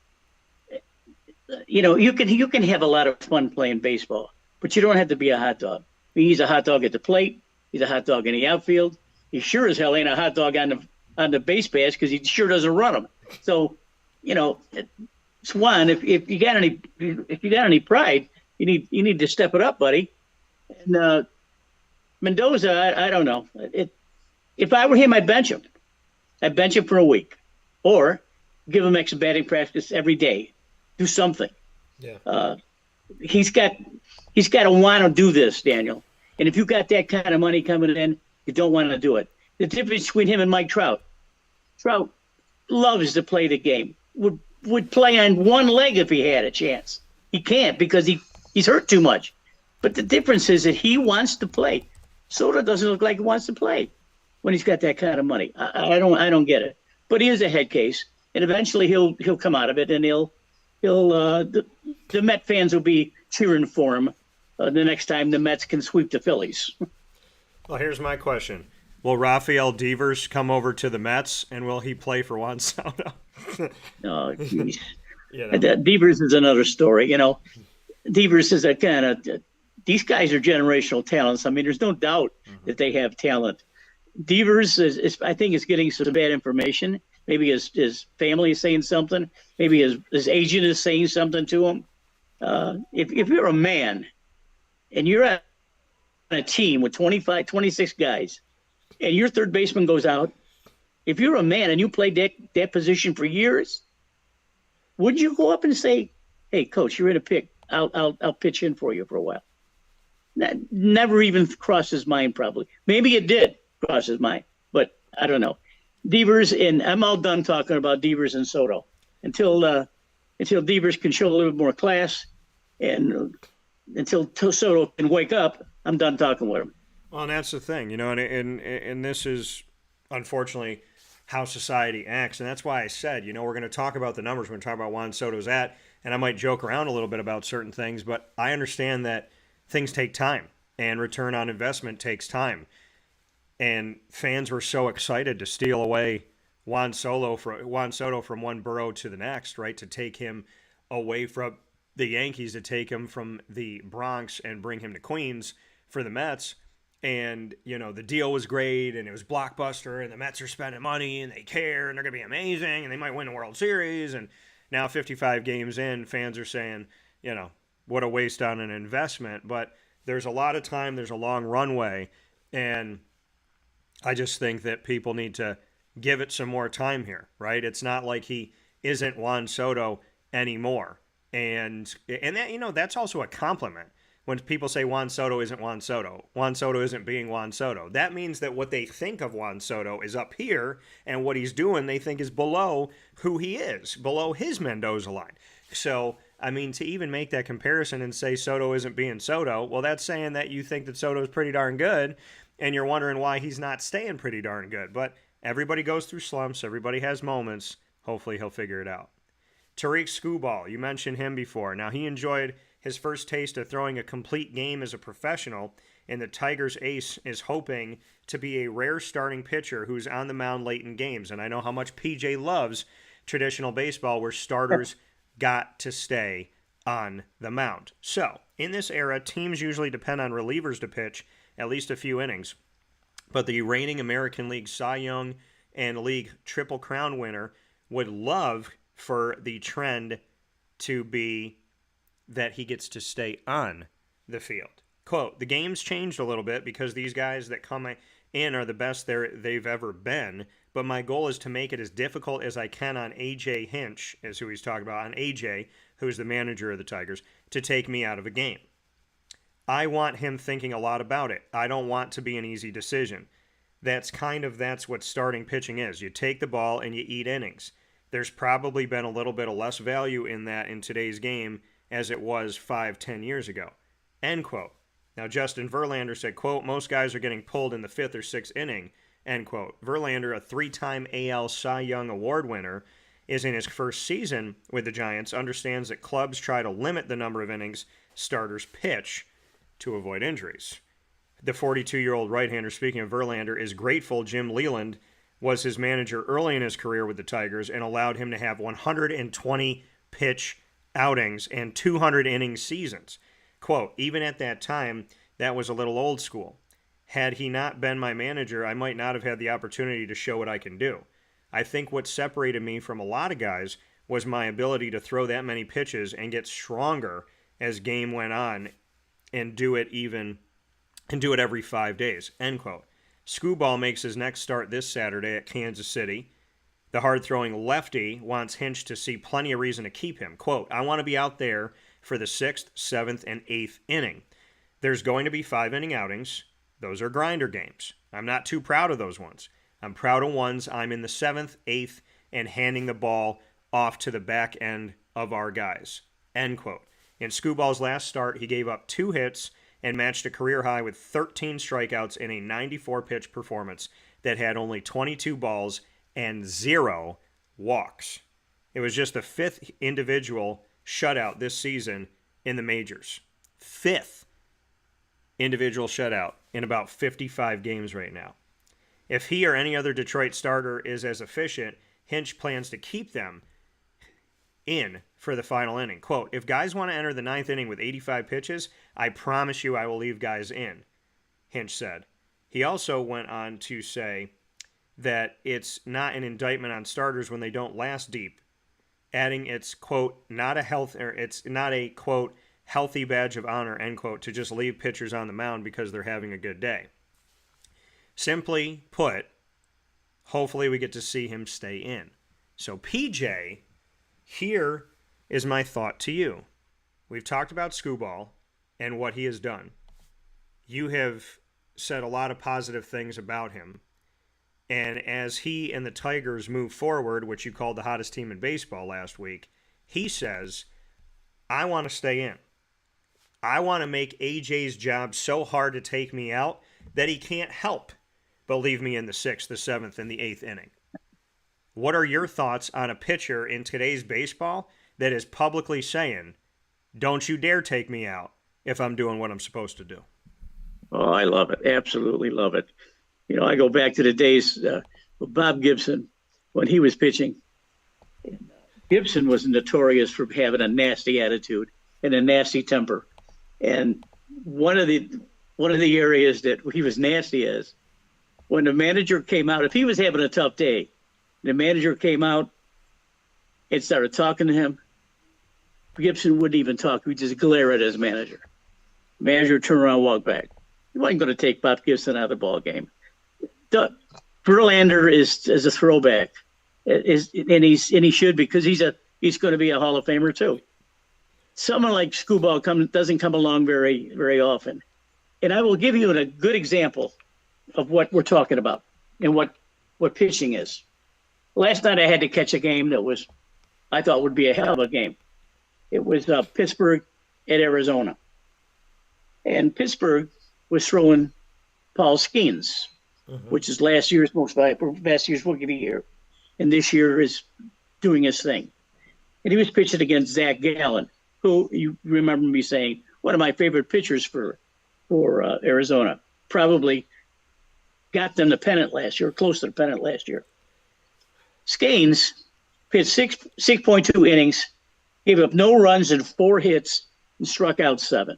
S2: You know, you can have a lot of fun playing baseball, but you don't have to be a hot dog. I mean, he's a hot dog at the plate. He's a hot dog in the outfield. He sure as hell ain't a hot dog on the base pass because he sure doesn't run them. So, you know, Swan, if you got any pride, you need to step it up, buddy. And Mendoza, I don't know. If I were him, I'd bench him. I'd bench him for a week, or give him extra batting practice every day. Do something. Yeah. He's got to want to do this, Daniel. And if you got that kind of money coming in, you don't want to do it. The difference between him and Mike Trout. Trout loves to play the game. Would play on one leg if he had a chance. He can't because he's hurt too much. But the difference is that he wants to play. Soto doesn't look like he wants to play. when he's got that kind of money. I don't get it. But he is a head case, and eventually he'll come out of it, and the Met fans will be cheering for him the next time the Mets can sweep the Phillies.
S1: Well, here's my question. Will Rafael Devers come over to the Mets, and will he play for Juan Soto?
S2: Oh, geez.
S1: You know.
S2: Devers is another story. Devers is a kind of these guys are generational talents. I mean, there's no doubt that they have talent. Devers is I think is getting some bad information. Maybe his family is saying something. Maybe his agent is saying something to him. If you're a man and you're on a team with 25, 26 guys, and your third baseman goes out, if you're a man and you played that position for years, would you go up and say, "Hey, coach, you're in a pick. I'll pitch in for you for a while"? That never even crossed his mind. Probably, maybe it did cross his mind, but I don't know. Devers, and I'm all done talking about Devers and Soto until Devers can show a little bit more class, and until Soto can wake up. I'm done talking with him.
S1: Well, and that's the thing, and this is unfortunately how society acts, and that's why I said, we're going to talk about the numbers. We're going to talk about Juan Soto's and I might joke around a little bit about certain things, but I understand that things take time, and return on investment takes time. And fans were so excited to steal away Juan Soto from one borough to the next, right? To take him away from the Yankees, to take him from the Bronx and bring him to Queens for the Mets. And, the deal was great, and it was blockbuster, and the Mets are spending money, and they care, and they're going to be amazing, and they might win the World Series. And now 55 games in, fans are saying, what a waste on an investment. But there's a lot of time, there's a long runway, and I just think that people need to give it some more time here, right? It's not like he isn't Juan Soto anymore. And that, that's also a compliment. When people say Juan Soto isn't Juan Soto isn't being Juan Soto. That means that what they think of Juan Soto is up here, and what he's doing they think is below who he is, below his Mendoza line. So, I mean, to even make that comparison and say Soto isn't being Soto, well, that's saying that you think that Soto is pretty darn good, and you're wondering why he's not staying pretty darn good. But everybody goes through slumps. Everybody has moments. Hopefully he'll figure it out. Tariq Skubal, you mentioned him before. Now, he enjoyed his first taste of throwing a complete game as a professional, and the Tigers ace is hoping to be a rare starting pitcher who's on the mound late in games. And I know how much PJ loves traditional baseball where starters got to stay on the mound. So, in this era, teams usually depend on relievers to pitch at least a few innings. But the reigning American League Cy Young and League Triple Crown winner would love for the trend to be that he gets to stay on the field. Quote, "The game's changed a little bit because these guys that come in are the best they've ever been, but my goal is to make it as difficult as I can on AJ Hinch," is who he's talking about, on AJ, who's the manager of the Tigers, "to take me out of a game. I want him thinking a lot about it. I don't want to be an easy decision. That's what starting pitching is. You take the ball and you eat innings. There's probably been a little bit of less value in that in today's game as it was 5-10 years ago." End quote. Now, Justin Verlander said, quote, "Most guys are getting pulled in the 5th or 6th inning," end quote. Verlander, a 3-time AL Cy Young Award winner, is in his first season with the Giants, understands that clubs try to limit the number of innings starters pitch to avoid injuries. The 42-year-old right-hander, speaking of Verlander, is grateful Jim Leyland was his manager early in his career with the Tigers and allowed him to have 120 pitch outings and 200 inning seasons. Quote, "Even at that time, that was a little old school. Had he not been my manager, I might not have had the opportunity to show what I can do. I think what separated me from a lot of guys was my ability to throw that many pitches and get stronger as game went on and do it every 5 days." End quote. Skubal makes his next start this Saturday at Kansas City. The hard-throwing lefty wants Hinch to see plenty of reason to keep him. Quote, "I want to be out there for the 6th, 7th, and 8th inning. There's going to be 5-inning outings. Those are grinder games. I'm not too proud of those ones. I'm proud of ones I'm in the 7th, 8th, and handing the ball off to the back end of our guys." End quote. In Skubal's last start, he gave up 2 hits and matched a career high with 13 strikeouts in a 94-pitch performance. that had only 22 balls and 0 walks. It was just the 5th individual shutout this season in the majors. 5th individual shutout in about 55 games right now. If he or any other Detroit starter is as efficient, Hinch plans to keep them in for the final inning. Quote, if guys want to enter the 9th inning with 85 pitches, I promise you I will leave guys in, Hinch said. He also went on to say that it's not an indictment on starters when they don't last deep, adding it's, quote, it's not a, quote, healthy badge of honor, end quote, to just leave pitchers on the mound because they're having a good day. Simply put, hopefully we get to see him stay in. So, PJ, here is my thought to you. We've talked about Skubal and what he has done. You have said a lot of positive things about him. And as he and the Tigers move forward, which you called the hottest team in baseball last week, he says, I want to stay in. I want to make AJ's job so hard to take me out that he can't help but leave me in the 6th, the 7th, and the 8th inning. What are your thoughts on a pitcher in today's baseball that is publicly saying, don't you dare take me out if I'm doing what I'm supposed to do?
S2: Oh, I love it. Absolutely love it. You know, I go back to the days with Bob Gibson when he was pitching. Gibson was notorious for having a nasty attitude and a nasty temper. And one of the areas that he was nasty is when the manager came out, if he was having a tough day, the manager came out and started talking to him, Gibson wouldn't even talk. He would just glare at his manager. Manager turned around and walked back. He wasn't going to take Bob Gibson out of the ball game. Verlander is a throwback, and he should, because he's going to be a Hall of Famer too. Someone like Skubal doesn't come along very, very often. And I will give you a good example of what we're talking about and what pitching is. Last night I had to catch a game that I thought would be a hell of a game. It was Pittsburgh at Arizona. And Pittsburgh was throwing Paul Skeens, which is last year's rookie of the year. And this year is doing his thing. And he was pitching against Zach Gallen, who you remember me saying, one of my favorite pitchers for Arizona. Probably got them the pennant last year, close to the pennant last year. Skeens pitched 6.2 innings, gave up no runs and 4 hits, and struck out 7.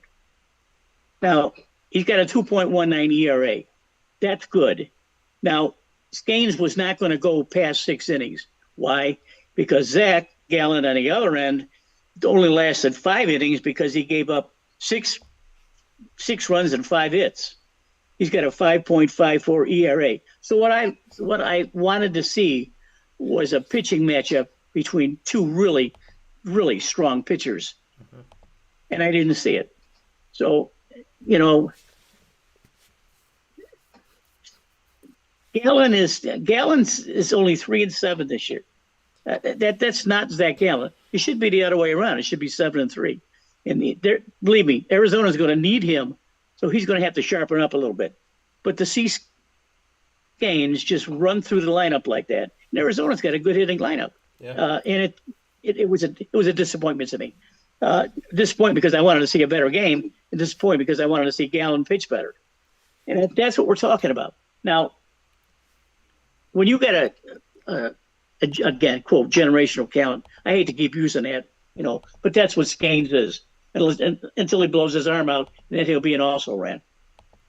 S2: Now, he's got a 2.19 ERA. That's good. Now, Skeens was not going to go past 6 innings. Why? Because Zach Gallen on the other end only lasted 5 innings because he gave up six runs and 5 hits. He's got a 5.54 ERA. So what I wanted to see was a pitching matchup between 2 really, really strong pitchers. And I didn't see it. So, you know, Gallen is only 3-7 this year. That's not Zach Gallen. It should be the other way around. It should be 7-3. And believe me, Arizona's going to need him, so he's going to have to sharpen up a little bit. But to see Skeens just run through the lineup like that, and Arizona's got a good hitting lineup. Yeah. And it was a disappointment to me. Disappointment because I wanted to see a better game, and disappointment because I wanted to see Gallen pitch better. And that's what we're talking about. Now, when you got again, quote, generational talent, I hate to keep using that, but that's what Skeens is. Until he blows his arm out, and then he'll be an also-ran.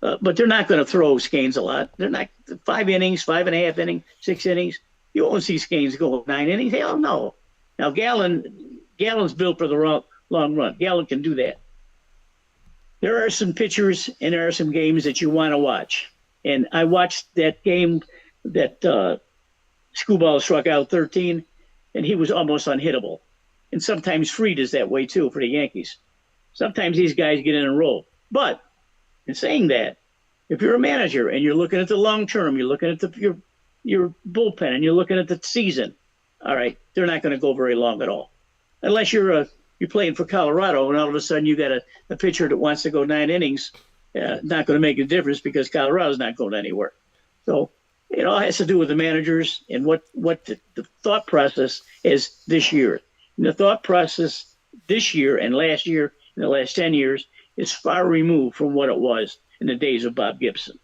S2: But they're not going to throw Skeens a lot. They're not 5 innings, 5.5 innings, 6 innings. You won't see Skeens go 9 innings. Hell no. Now, Gallen's built for the long run. Gallen can do that. There are some pitchers and there are some games that you want to watch. And I watched that game that Skubal struck out 13, and he was almost unhittable. And sometimes Fried is that way, too, for the Yankees. Sometimes these guys get in a roll. But in saying that, if you're a manager and you're looking at the long term, you're looking at your bullpen and you're looking at the season, all right, they're not going to go very long at all. Unless you're playing for Colorado and all of a sudden you got a pitcher that wants to go 9 innings, not going to make a difference because Colorado's not going anywhere. So It all has to do with the managers and what the thought process is this year. And the thought process this year and last year, in the last 10 years, is far removed from what it was in the days of Bob Gibson.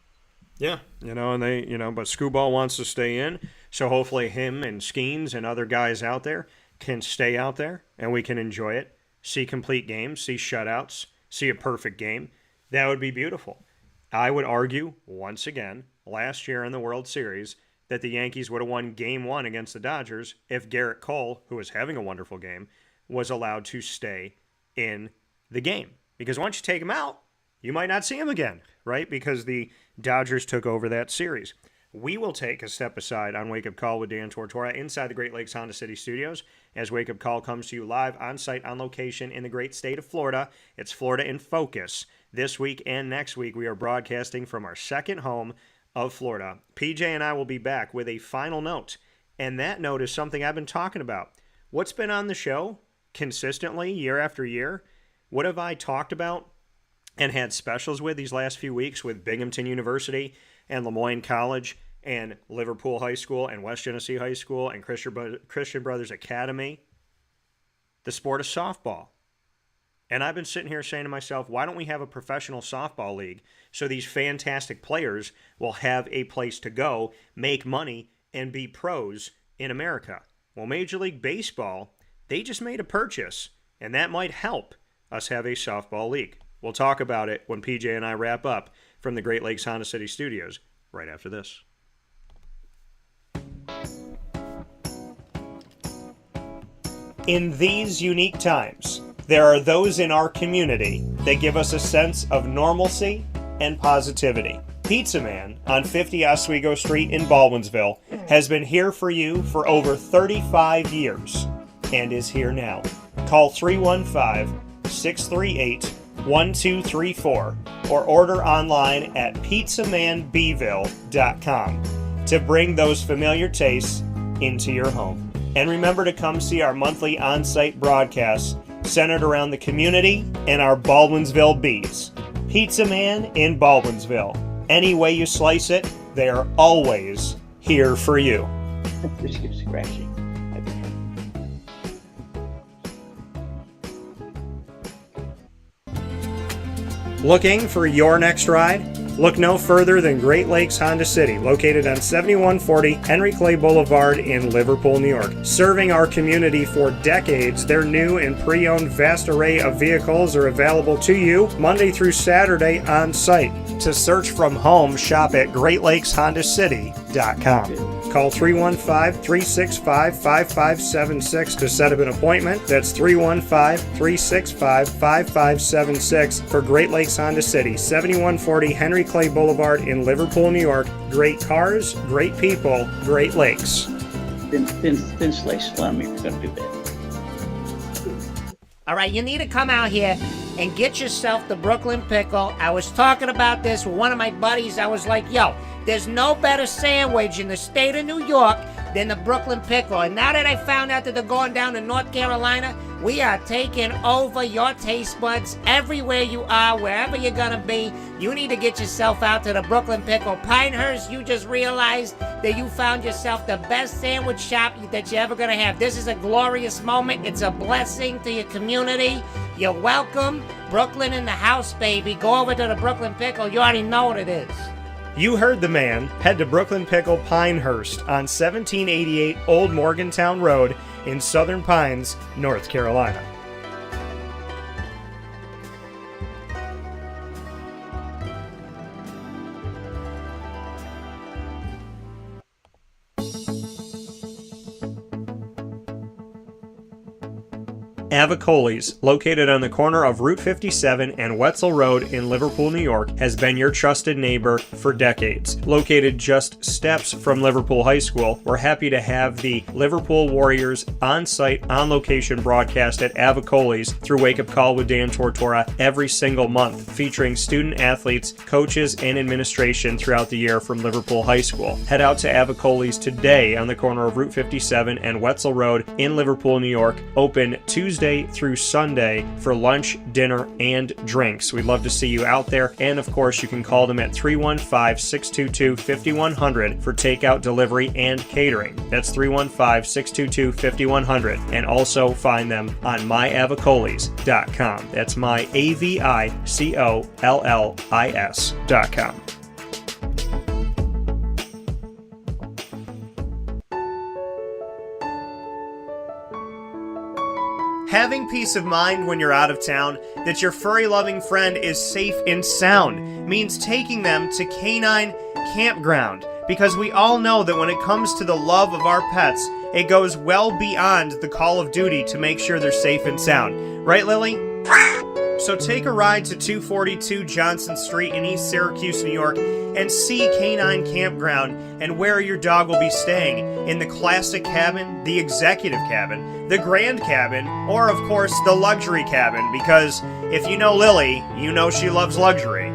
S1: Yeah, but Scooball wants to stay in, so hopefully him and Skeens and other guys out there can stay out there and we can enjoy it, see complete games, see shutouts, see a perfect game. That would be beautiful. I would argue, once again, last year in the World Series, that the Yankees would have won Game 1 against the Dodgers if Garrett Cole, who was having a wonderful game, was allowed to stay in the game. Because once you take him out, you might not see him again, right? Because the Dodgers took over that series. We will take a step aside on Wake Up Call with Dan Tortora inside the Great Lakes Honda City Studios as Wake Up Call comes to you live on site on location in the great state of Florida. It's Florida in Focus. This week and next week, we are broadcasting from our second home of Florida. PJ and I will be back with a final note, and that note is something I've been talking about. What's been on the show consistently year after year? What have I talked about and had specials with these last few weeks with Binghamton University and Lemoyne College and Liverpool High School and West Genesee High School and Christian Brothers Academy? The sport of softball. And I've been sitting here saying to myself, why don't we have a professional softball league so these fantastic players will have a place to go, make money, and be pros in America? Well, Major League Baseball, they just made a purchase, and that might help us have a softball league. We'll talk about it when PJ and I wrap up from the Great Lakes Honda City Studios right after this. In these unique times, there are those in our community that give us a sense of normalcy and positivity. Pizza Man on 50 Oswego Street in Baldwinsville has been here for you for over 35 years and is here now. Call 315-638-1234 or order online at pizzamanbville.com to bring those familiar tastes into your home. And remember to come see our monthly on-site broadcasts centered around the community and our Baldwinsville Bees. Pizza Man in Baldwinsville. Any way you slice it, they are always here for you.
S2: This gets scratchy.
S1: Looking for your next ride? Look no further than Great Lakes Honda City, located on 7140 Henry Clay Boulevard in Liverpool, New York. Serving our community for decades, their new and pre-owned vast array of vehicles are available to you Monday through Saturday on site. To search from home, shop at GreatLakesHondaCity.com. Call 315-365-5576 to set up an appointment. That's 315-365-5576 for Great Lakes Honda City, 7140 Henry Clay Boulevard in Liverpool, New York. Great cars, great people, Great Lakes.
S2: Thin slice salami, we're going to do that.
S7: All right, you need to come out here and get yourself the Brooklyn Pickle. I was talking about this with one of my buddies. I was like, yo, there's no better sandwich in the state of New York than the Brooklyn Pickle. And now that I found out that they're going down to North Carolina, we are taking over your taste buds everywhere you are, wherever you're going to be. You need to get yourself out to the Brooklyn Pickle. Pinehurst, you just realized that you found yourself the best sandwich shop that you're ever going to have. This is a glorious moment. It's a blessing to your community. You're welcome. Brooklyn in the house, baby. Go over to the Brooklyn Pickle. You already know what it is.
S1: You heard the man. Head to Brooklyn Pickle Pinehurst on 1788 Old Morgantown Road in Southern Pines, North Carolina. Avicoli's, located on the corner of Route 57 and Wetzel Road in Liverpool, New York, has been your trusted neighbor for decades. Located just steps from Liverpool High School, we're happy to have the Liverpool Warriors on-site, on-location broadcast at Avicoli's through Wake Up Call with Dan Tortora every single month, featuring student athletes, coaches, and administration throughout the year from Liverpool High School. Head out to Avicoli's today on the corner of Route 57 and Wetzel Road in Liverpool, New York, open Tuesday Thursday through Sunday for lunch, dinner, and drinks. We'd love to see you out there. And of course, you can call them at 315-622-5100 for takeout, delivery, and catering. That's 315-622-5100. And also find them on myavicollis.com. That's myavicollis.com. Having peace of mind when you're out of town that your furry-loving friend is safe and sound means taking them to Canine Campground, because we all know that when it comes to the love of our pets, it goes well beyond the call of duty to make sure they're safe and sound. Right, Lily? So take a ride to 242 Johnson Street in East Syracuse, New York, and see Canine Campground and where your dog will be staying, in the classic cabin, the executive cabin, the grand cabin, or of course the luxury cabin, because if you know Lily, you know she loves luxury.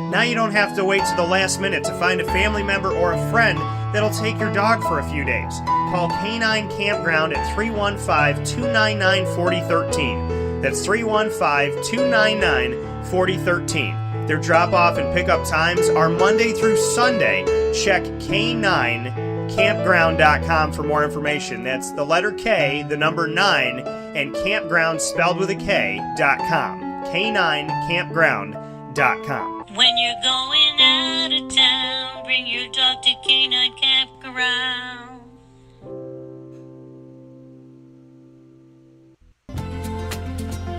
S1: Now you don't have to wait to the last minute to find a family member or a friend that'll take your dog for a few days. Call Canine Campground at 315-299-4013. That's 315-299-4013. Their drop-off and pickup times are Monday through Sunday. Check K9campground.com for more information. That's the letter K, the number 9, and campground spelled with a K.com. K9campground.com.
S8: When you're going out of town, bring your dog to Canine Campground.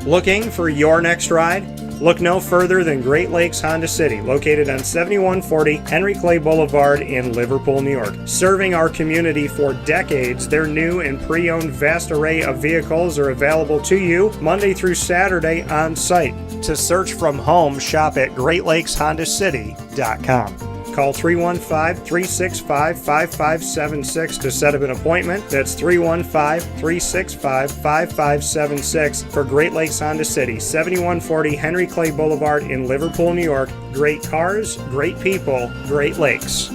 S1: Looking for your next ride? Look no further than Great Lakes Honda City, located on 7140 Henry Clay Boulevard in Liverpool, New York. Serving our community for decades, their new and pre-owned vast array of vehicles are available to you Monday through Saturday on site. To search from home, shop at GreatLakesHondaCity.com. Call 315-365-5576 to set up an appointment. That's 315-365-5576 for Great Lakes Honda City, 7140 Henry Clay Boulevard in Liverpool, New York. Great cars, great people, Great Lakes.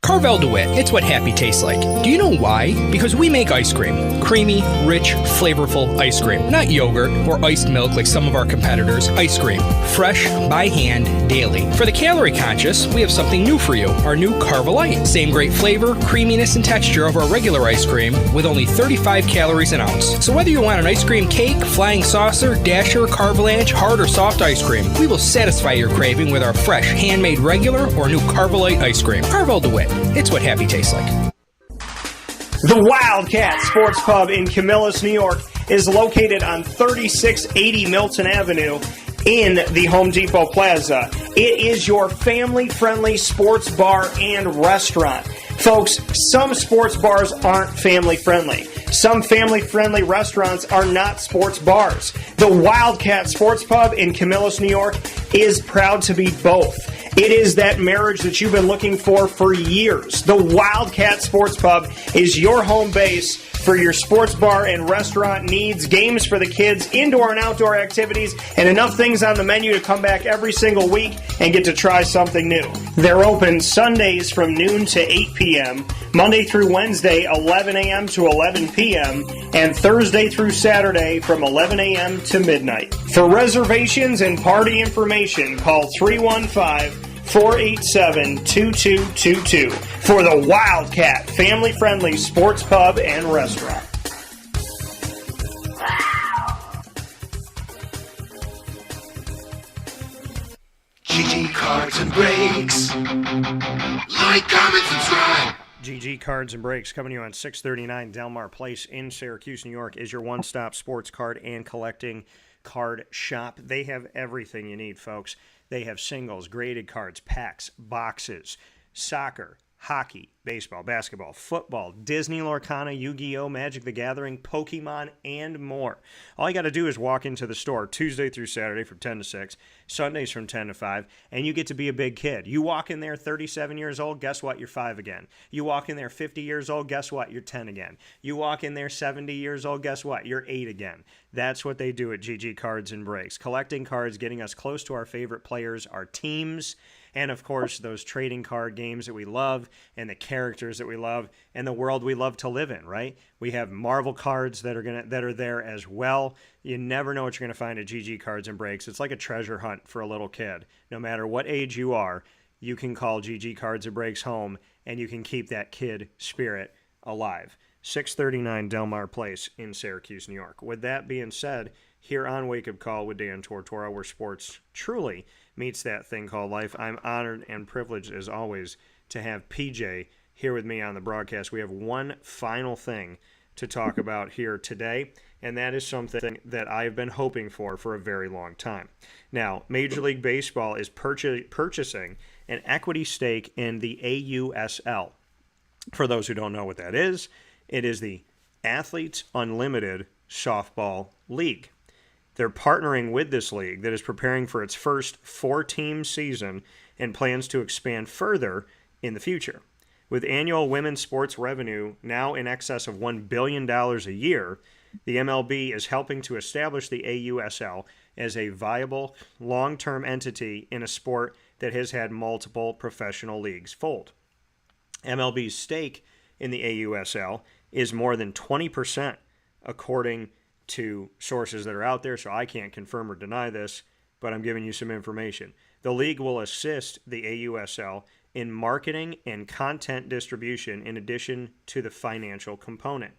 S9: Carvel DeWitt, it's what happy tastes like. Do you know why? Because we make ice cream. Creamy, rich, flavorful ice cream. Not yogurt or iced milk like some of our competitors. Ice cream. Fresh, by hand, daily. For the calorie conscious, we have something new for you. Our new Carvelite. Same great flavor, creaminess, and texture of our regular ice cream with only 35 calories an ounce. So whether you want an ice cream cake, flying saucer, dasher, carvalanche, hard or soft ice cream, we will satisfy your craving with our fresh, handmade regular or new Carvelite ice cream. Carvel DeWitt. It's what happy tastes like.
S1: The Wildcat Sports Pub in Camillus, New York is located on 3680 Milton Avenue in the Home Depot Plaza. It is your family-friendly sports bar and restaurant. Folks, some sports bars aren't family-friendly. Some family-friendly restaurants are not sports bars. The Wildcat Sports Pub in Camillus, New York is proud to be both. It is that marriage that you've been looking for years. The Wildcat Sports Pub is your home base for your sports bar and restaurant needs, games for the kids, indoor and outdoor activities, and enough things on the menu to come back every single week and get to try something new. They're open Sundays from noon to 8 p.m., Monday through Wednesday, 11 a.m. to 11 p.m., and Thursday through Saturday from 11 a.m. to midnight. For reservations and party information, call 315-487-2222 for the Wildcat family-friendly sports pub and restaurant.
S10: GG Cards and Breaks. Like, comment, subscribe.
S1: GG Cards and Breaks, coming to you on 639 Delmar Place in Syracuse, New York, is your one-stop sports card and collecting card shop. They have everything you need, folks. They have singles, graded cards, packs, boxes, soccer, hockey, baseball, basketball, football, Disney, Lorcana, Yu-Gi-Oh!, Magic the Gathering, Pokemon, and more. All you got to do is walk into the store Tuesday through Saturday from 10 to 6, Sundays from 10 to 5, and you get to be a big kid. You walk in there 37 years old, guess what? You're 5 again. You walk in there 50 years old, guess what? You're 10 again. You walk in there 70 years old, guess what? You're 8 again. That's what they do at GG Cards and Breaks. Collecting cards, getting us close to our favorite players, our teams, And of course, those trading card games that we love and the characters that we love and the world we love to live in, right? We have Marvel cards that are there as well. You never know what you're going to find at GG Cards and Breaks. It's like a treasure hunt for a little kid. No matter what age you are, you can call GG Cards and Breaks home and you can keep that kid spirit alive. 639 Delmar Place in Syracuse, New York. With that being said, here on Wake Up Call with Dan Tortora, where sports truly meets that thing called life, I'm honored and privileged, as always, to have PJ here with me on the broadcast. We have one final thing to talk about here today, and that is something that I've been hoping for a very long time. Now, Major League Baseball is purchasing an equity stake in the AUSL. For those who don't know what that is, it is the Athletes Unlimited Softball League. They're partnering with this league that is preparing for its first 4-team season and plans to expand further in the future. With annual women's sports revenue now in excess of $1 billion a year, the MLB is helping to establish the AUSL as a viable, long-term entity in a sport that has had multiple professional leagues fold. MLB's stake in the AUSL is more than 20%, according to sources that are out there, so I can't confirm or deny this, but I'm giving you some information. The league will assist the AUSL in marketing and content distribution in addition to the financial component.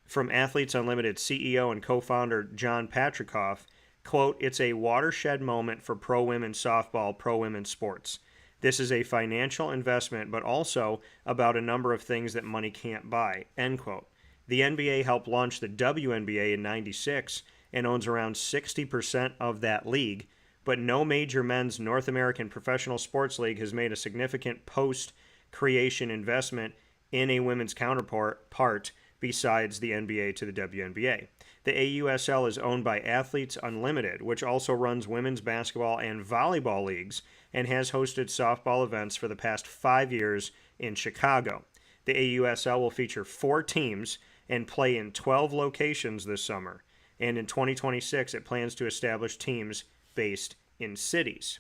S1: From Athletes Unlimited CEO and co-founder John Patrikoff, quote, "It's a watershed moment for pro-women softball, pro-women sports. This is a financial investment, but also about a number of things that money can't buy," end quote. The NBA helped launch the WNBA in '96 and owns around 60% of that league, but no major men's North American professional sports league has made a significant post-creation investment in a women's counterpart besides the NBA to the WNBA. The AUSL is owned by Athletes Unlimited, which also runs women's basketball and volleyball leagues and has hosted softball events for the past 5 years in Chicago. The AUSL will feature 4 teams and play in 12 locations this summer, and in 2026 it plans to establish teams based in cities.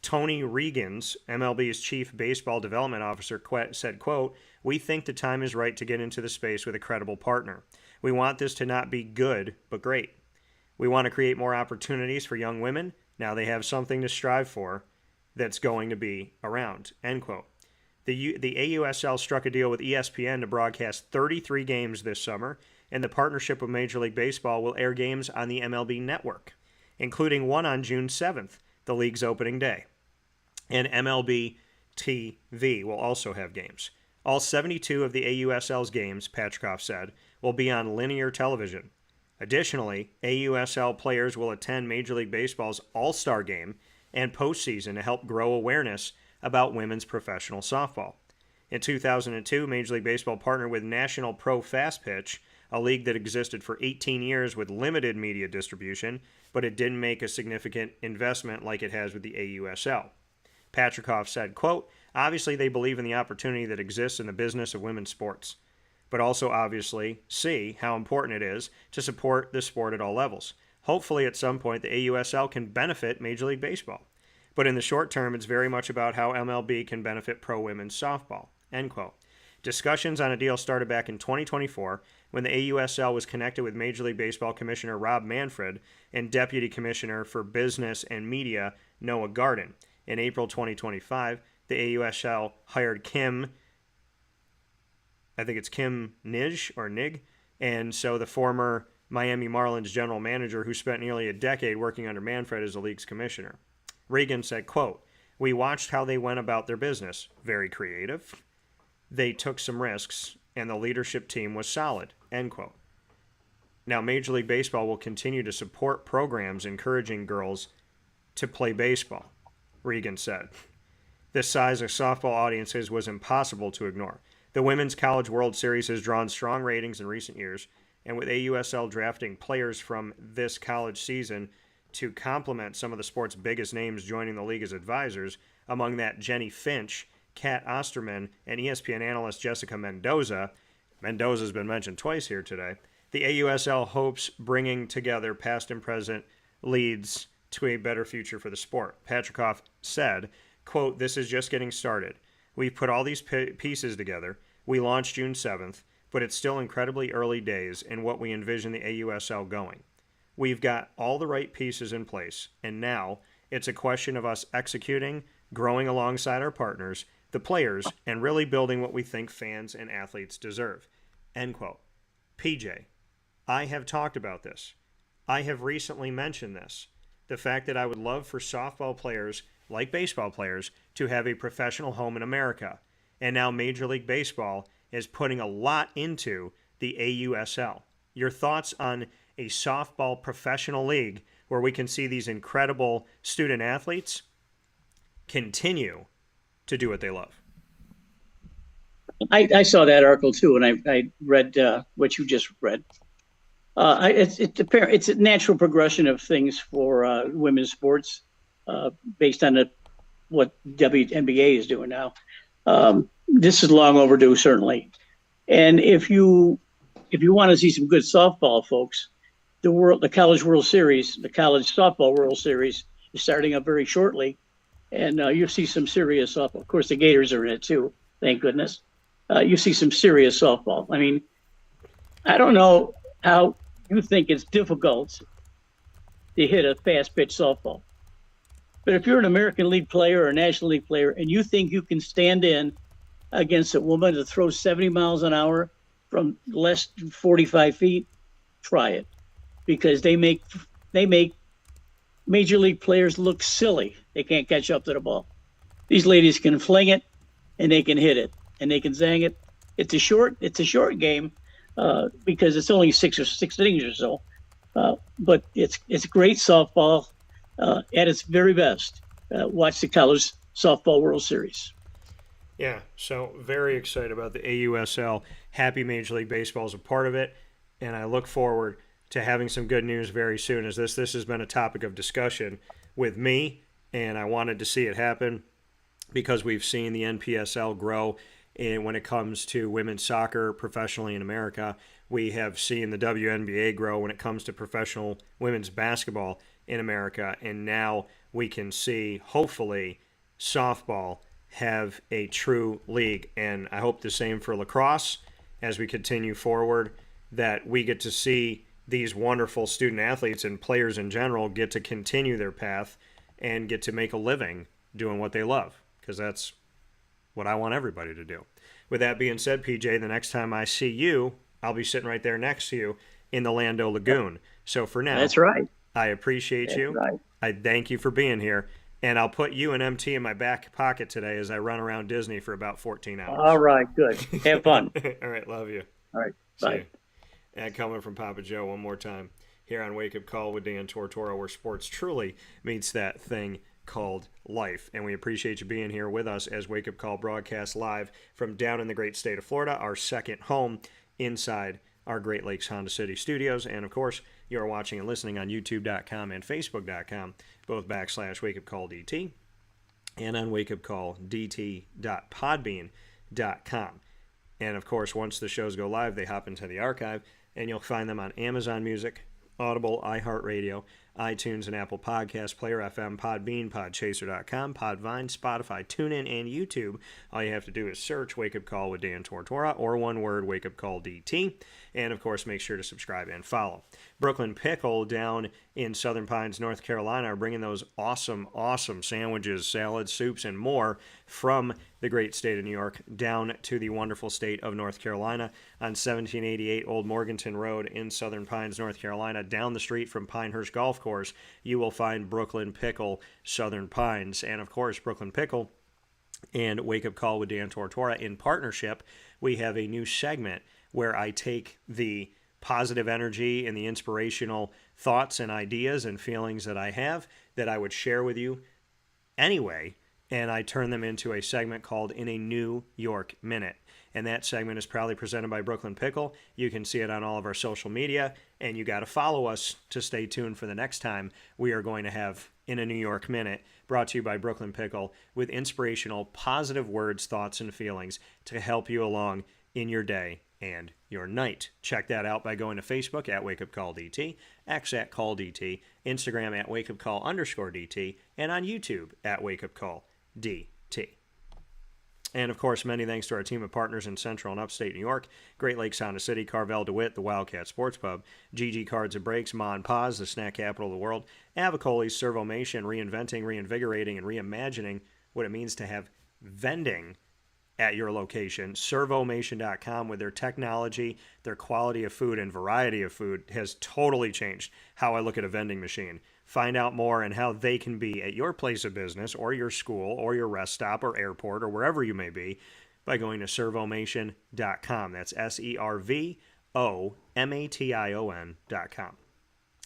S1: Tony Regans, MLB's chief baseball development officer, said, quote, "We think the time is right to get into the space with a credible partner. We want this to not be good, but great. We want to create more opportunities for young women. Now they have something to strive for that's going to be around," end quote. The AUSL struck a deal with ESPN to broadcast 33 games this summer, and the partnership with Major League Baseball will air games on the MLB network, including one on June 7th, the league's opening day. And MLB TV will also have games. All 72 of the AUSL's games, Patrikoff said, will be on linear television. Additionally, AUSL players will attend Major League Baseball's All-Star Game and postseason to help grow awareness about women's professional softball. In 2002, Major League Baseball partnered with National Pro Fast Pitch, a league that existed for 18 years with limited media distribution, but it didn't make a significant investment like it has with the AUSL. Patrikoff said, quote, "Obviously they believe in the opportunity that exists in the business of women's sports, but also obviously see how important it is to support the sport at all levels. Hopefully at some point the AUSL can benefit Major League Baseball. But in the short term, it's very much about how MLB can benefit pro-women's softball," end quote. Discussions on a deal started back in 2024 when the AUSL was connected with Major League Baseball Commissioner Rob Manfred and Deputy Commissioner for Business and Media Noah Garden. In April 2025, the AUSL hired Kim Nij, and so the former Miami Marlins general manager who spent nearly a decade working under Manfred as the league's commissioner. Regan said, quote, "We watched how they went about their business. Very creative. They took some risks, and the leadership team was solid," end quote. Now, Major League Baseball will continue to support programs encouraging girls to play baseball, Regan said. This size of softball audiences was impossible to ignore. The Women's College World Series has drawn strong ratings in recent years, and with AUSL drafting players from this college season to complement some of the sport's biggest names joining the league as advisors, among that Jenny Finch, Kat Osterman, and ESPN analyst Jessica Mendoza. Mendoza's been mentioned twice here today. The AUSL hopes bringing together past and present leads to a better future for the sport. Patrikoff said, quote, "This is just getting started. We've put all these pieces together. We launched June 7th, but it's still incredibly early days in what we envision the AUSL going. We've got all the right pieces in place, and now it's a question of us executing, growing alongside our partners, the players, and really building what we think fans and athletes deserve." End quote. PJ, I have talked about this. I have recently mentioned this. The fact that I would love for softball players, like baseball players, to have a professional home in America. And now Major League Baseball is putting a lot into the AUSL. Your thoughts on a softball professional league where we can see these incredible student athletes continue to do what they love?
S2: I saw that article too, and I read what you just read. It's a natural progression of things for women's sports based on what WNBA is doing now. This is long overdue, certainly. And if you want to see some good softball, folks, the College World Series, the College Softball World Series is starting up very shortly, and you'll see some serious softball. Of course, the Gators are in it too, thank goodness. You see some serious softball. I mean, I don't know how you think it's difficult to hit a fast pitch softball. But if you're an American League player or a National League player and you think you can stand in against a woman that throws 70 miles an hour from less than 45 feet, try it. Because they make Major League players look silly. They can't catch up to the ball. These ladies can fling it and they can hit it and they can zang it. It's a short game because it's only six innings or so. But it's great softball at its very best. Watch the College Softball World Series.
S1: Yeah, so very excited about the AUSL. Happy Major League Baseball is a part of it, and I look forward to having some good news very soon, as this has been a topic of discussion with me, and I wanted to see it happen because we've seen the NPSL grow when it comes to women's soccer professionally in America. We have seen the WNBA grow when it comes to professional women's basketball in America, and now we can see, hopefully, softball have a true league. And I hope the same for lacrosse as we continue forward, that we get to see these wonderful student athletes and players in general get to continue their path and get to make a living doing what they love, because that's what I want everybody to do. With that being said, PJ, the next time I see you, I'll be sitting right there next to you in the Lando Lagoon. So for now,
S2: that's right.
S1: I appreciate you.
S2: Right.
S1: I thank you for being here. And I'll put you and MT in my back pocket today as I run around Disney for about 14 hours.
S2: All right, good. Have fun.
S1: All right, love you.
S2: All right,
S1: See
S2: bye.
S1: you. And coming from Papa Joe one more time here on Wake Up Call with Dan Tortora, where sports truly meets that thing called life. And we appreciate you being here with us as Wake Up Call broadcasts live from down in the great state of Florida, our second home inside our Great Lakes Honda City studios. And of course, you are watching and listening on youtube.com and facebook.com, both /WakeUpCallDT and on wakeupcalldt.podbean.com. And of course, once the shows go live, they hop into the archive, and you'll find them on Amazon Music, Audible, iHeartRadio, iTunes and Apple Podcasts, Player FM, Podbean, Podchaser.com, Podvine, Spotify, TuneIn, and YouTube. All you have to do is search Wake Up Call with Dan Tortora, or one word, Wake Up Call DT. And, of course, make sure to subscribe and follow. Brooklyn Pickle down in Southern Pines, North Carolina, are bringing those awesome, awesome sandwiches, salads, soups, and more from the great state of New York down to the wonderful state of North Carolina on 1788 Old Morganton Road in Southern Pines, North Carolina. Down the street from Pinehurst Golf Course, you will find Brooklyn Pickle, Southern Pines. And, of course, Brooklyn Pickle and Wake Up Call with Dan Tortora in partnership, we have a new segment where I take the positive energy and the inspirational thoughts and ideas and feelings that I have that I would share with you anyway, and I turn them into a segment called In a New York Minute. And that segment is proudly presented by Brooklyn Pickle. You can see it on all of our social media, and you got to follow us to stay tuned for the next time we are going to have In a New York Minute, brought to you by Brooklyn Pickle, with inspirational, positive words, thoughts, and feelings to help you along in your day and your night. Check that out by going to Facebook at Wake Up Call DT, X at Call DT, Instagram at Wake Up Call _DT, and on YouTube at Wake Up Call DT. And, of course, many thanks to our team of partners in Central and Upstate New York, Great Lakes, Honda City, Carvel, DeWitt, the Wildcat Sports Pub, GG Cards and Breaks, Ma and Pa's, the snack capital of the world, Avicoli's, Servomation, reinventing, reinvigorating, and reimagining what it means to have vending at your location. Servomation.com, with their technology, their quality of food, and variety of food, has totally changed how I look at a vending machine. Find out more and how they can be at your place of business or your school or your rest stop or airport or wherever you may be by going to servomation.com. That's SERVOMATION.com.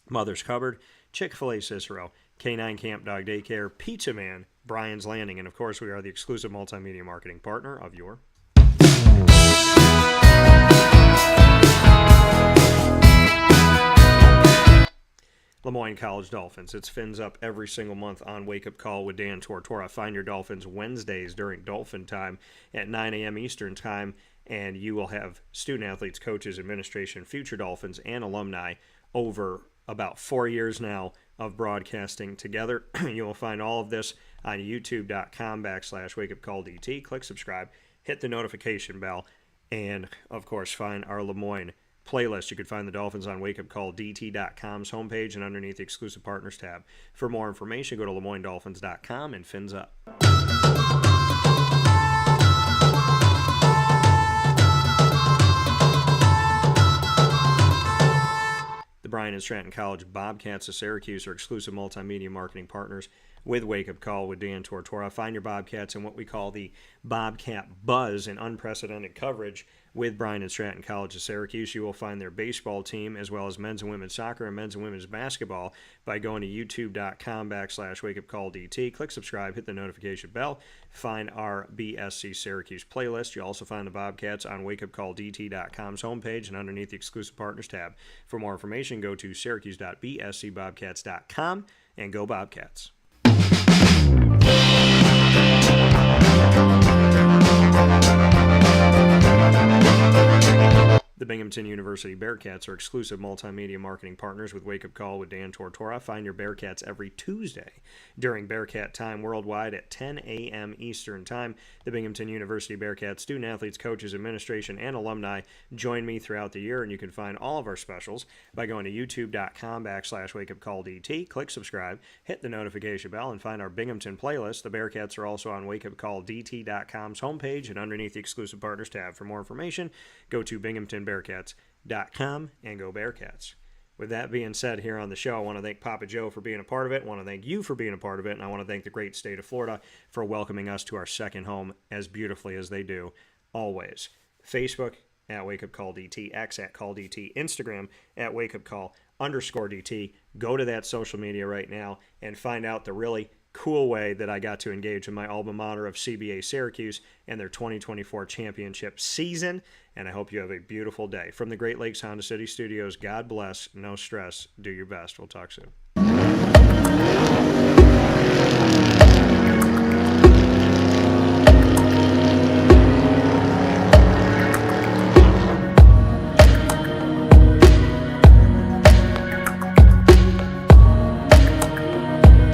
S1: Mother's Cupboard, Chick-fil-A Cicero, K9 Camp Dog Daycare, Pizza Man, Brian's Landing, and of course we are the exclusive multimedia marketing partner of your Lemoyne College Dolphins. It's Fins Up every single month on Wake Up Call with Dan Tortora. Find your Dolphins Wednesdays during Dolphin time at 9 a.m. Eastern time, and you will have student athletes, coaches, administration, future Dolphins, and alumni over about 4 years now of broadcasting together. You will find all of this on youtube.com/wakeupcalldt. Click subscribe, hit the notification bell, and, of course, find our Lemoyne playlist. You can find the Dolphins on wakeupcalldt.com's homepage and underneath the exclusive partners tab. For more information, go to LeMoyneDolphins.com and Fins Up. The Bryan and Stratton College Bobcats of Syracuse are exclusive multimedia marketing partners with Wake Up Call with Dan Tortora. Find your Bobcats in what we call the Bobcat Buzz, and unprecedented coverage with Bryan and Stratton College of Syracuse. You will find their baseball team as well as men's and women's soccer and men's and women's basketball by going to youtube.com/wakeupcalldt. Click subscribe, hit the notification bell, find our BSC Syracuse playlist. You'll also find the Bobcats on wakeupcalldt.com's homepage and underneath the exclusive partners tab. For more information, go to syracuse.bscbobcats.com and go Bobcats. The Binghamton University Bearcats are exclusive multimedia marketing partners with Wake Up Call with Dan Tortora. Find your Bearcats every Tuesday during Bearcat Time worldwide at 10 a.m. Eastern Time. The Binghamton University Bearcats student athletes, coaches, administration, and alumni join me throughout the year, and you can find all of our specials by going to youtube.com/wakeupcalldt. Click subscribe, hit the notification bell, and find our Binghamton playlist. The Bearcats are also on wakeupcalldt.com's homepage and underneath the exclusive partners tab. For more information, go to binghamtonbearcats.com and go Bearcats. With that being said, here on the show, I want to thank Papa Joe for being a part of it. I want to thank you for being a part of it. And I want to thank the great state of Florida for welcoming us to our second home as beautifully as they do always. Facebook at Wake Up Call DT, X at Call DT, Instagram at Wake Up Call _DT. Go to that social media right now and find out the really cool way that I got to engage in my alma mater of CBA Syracuse and their 2024 championship season. And I hope you have a beautiful day. From the Great Lakes Honda City Studios, God bless, no stress, do your best. We'll talk soon.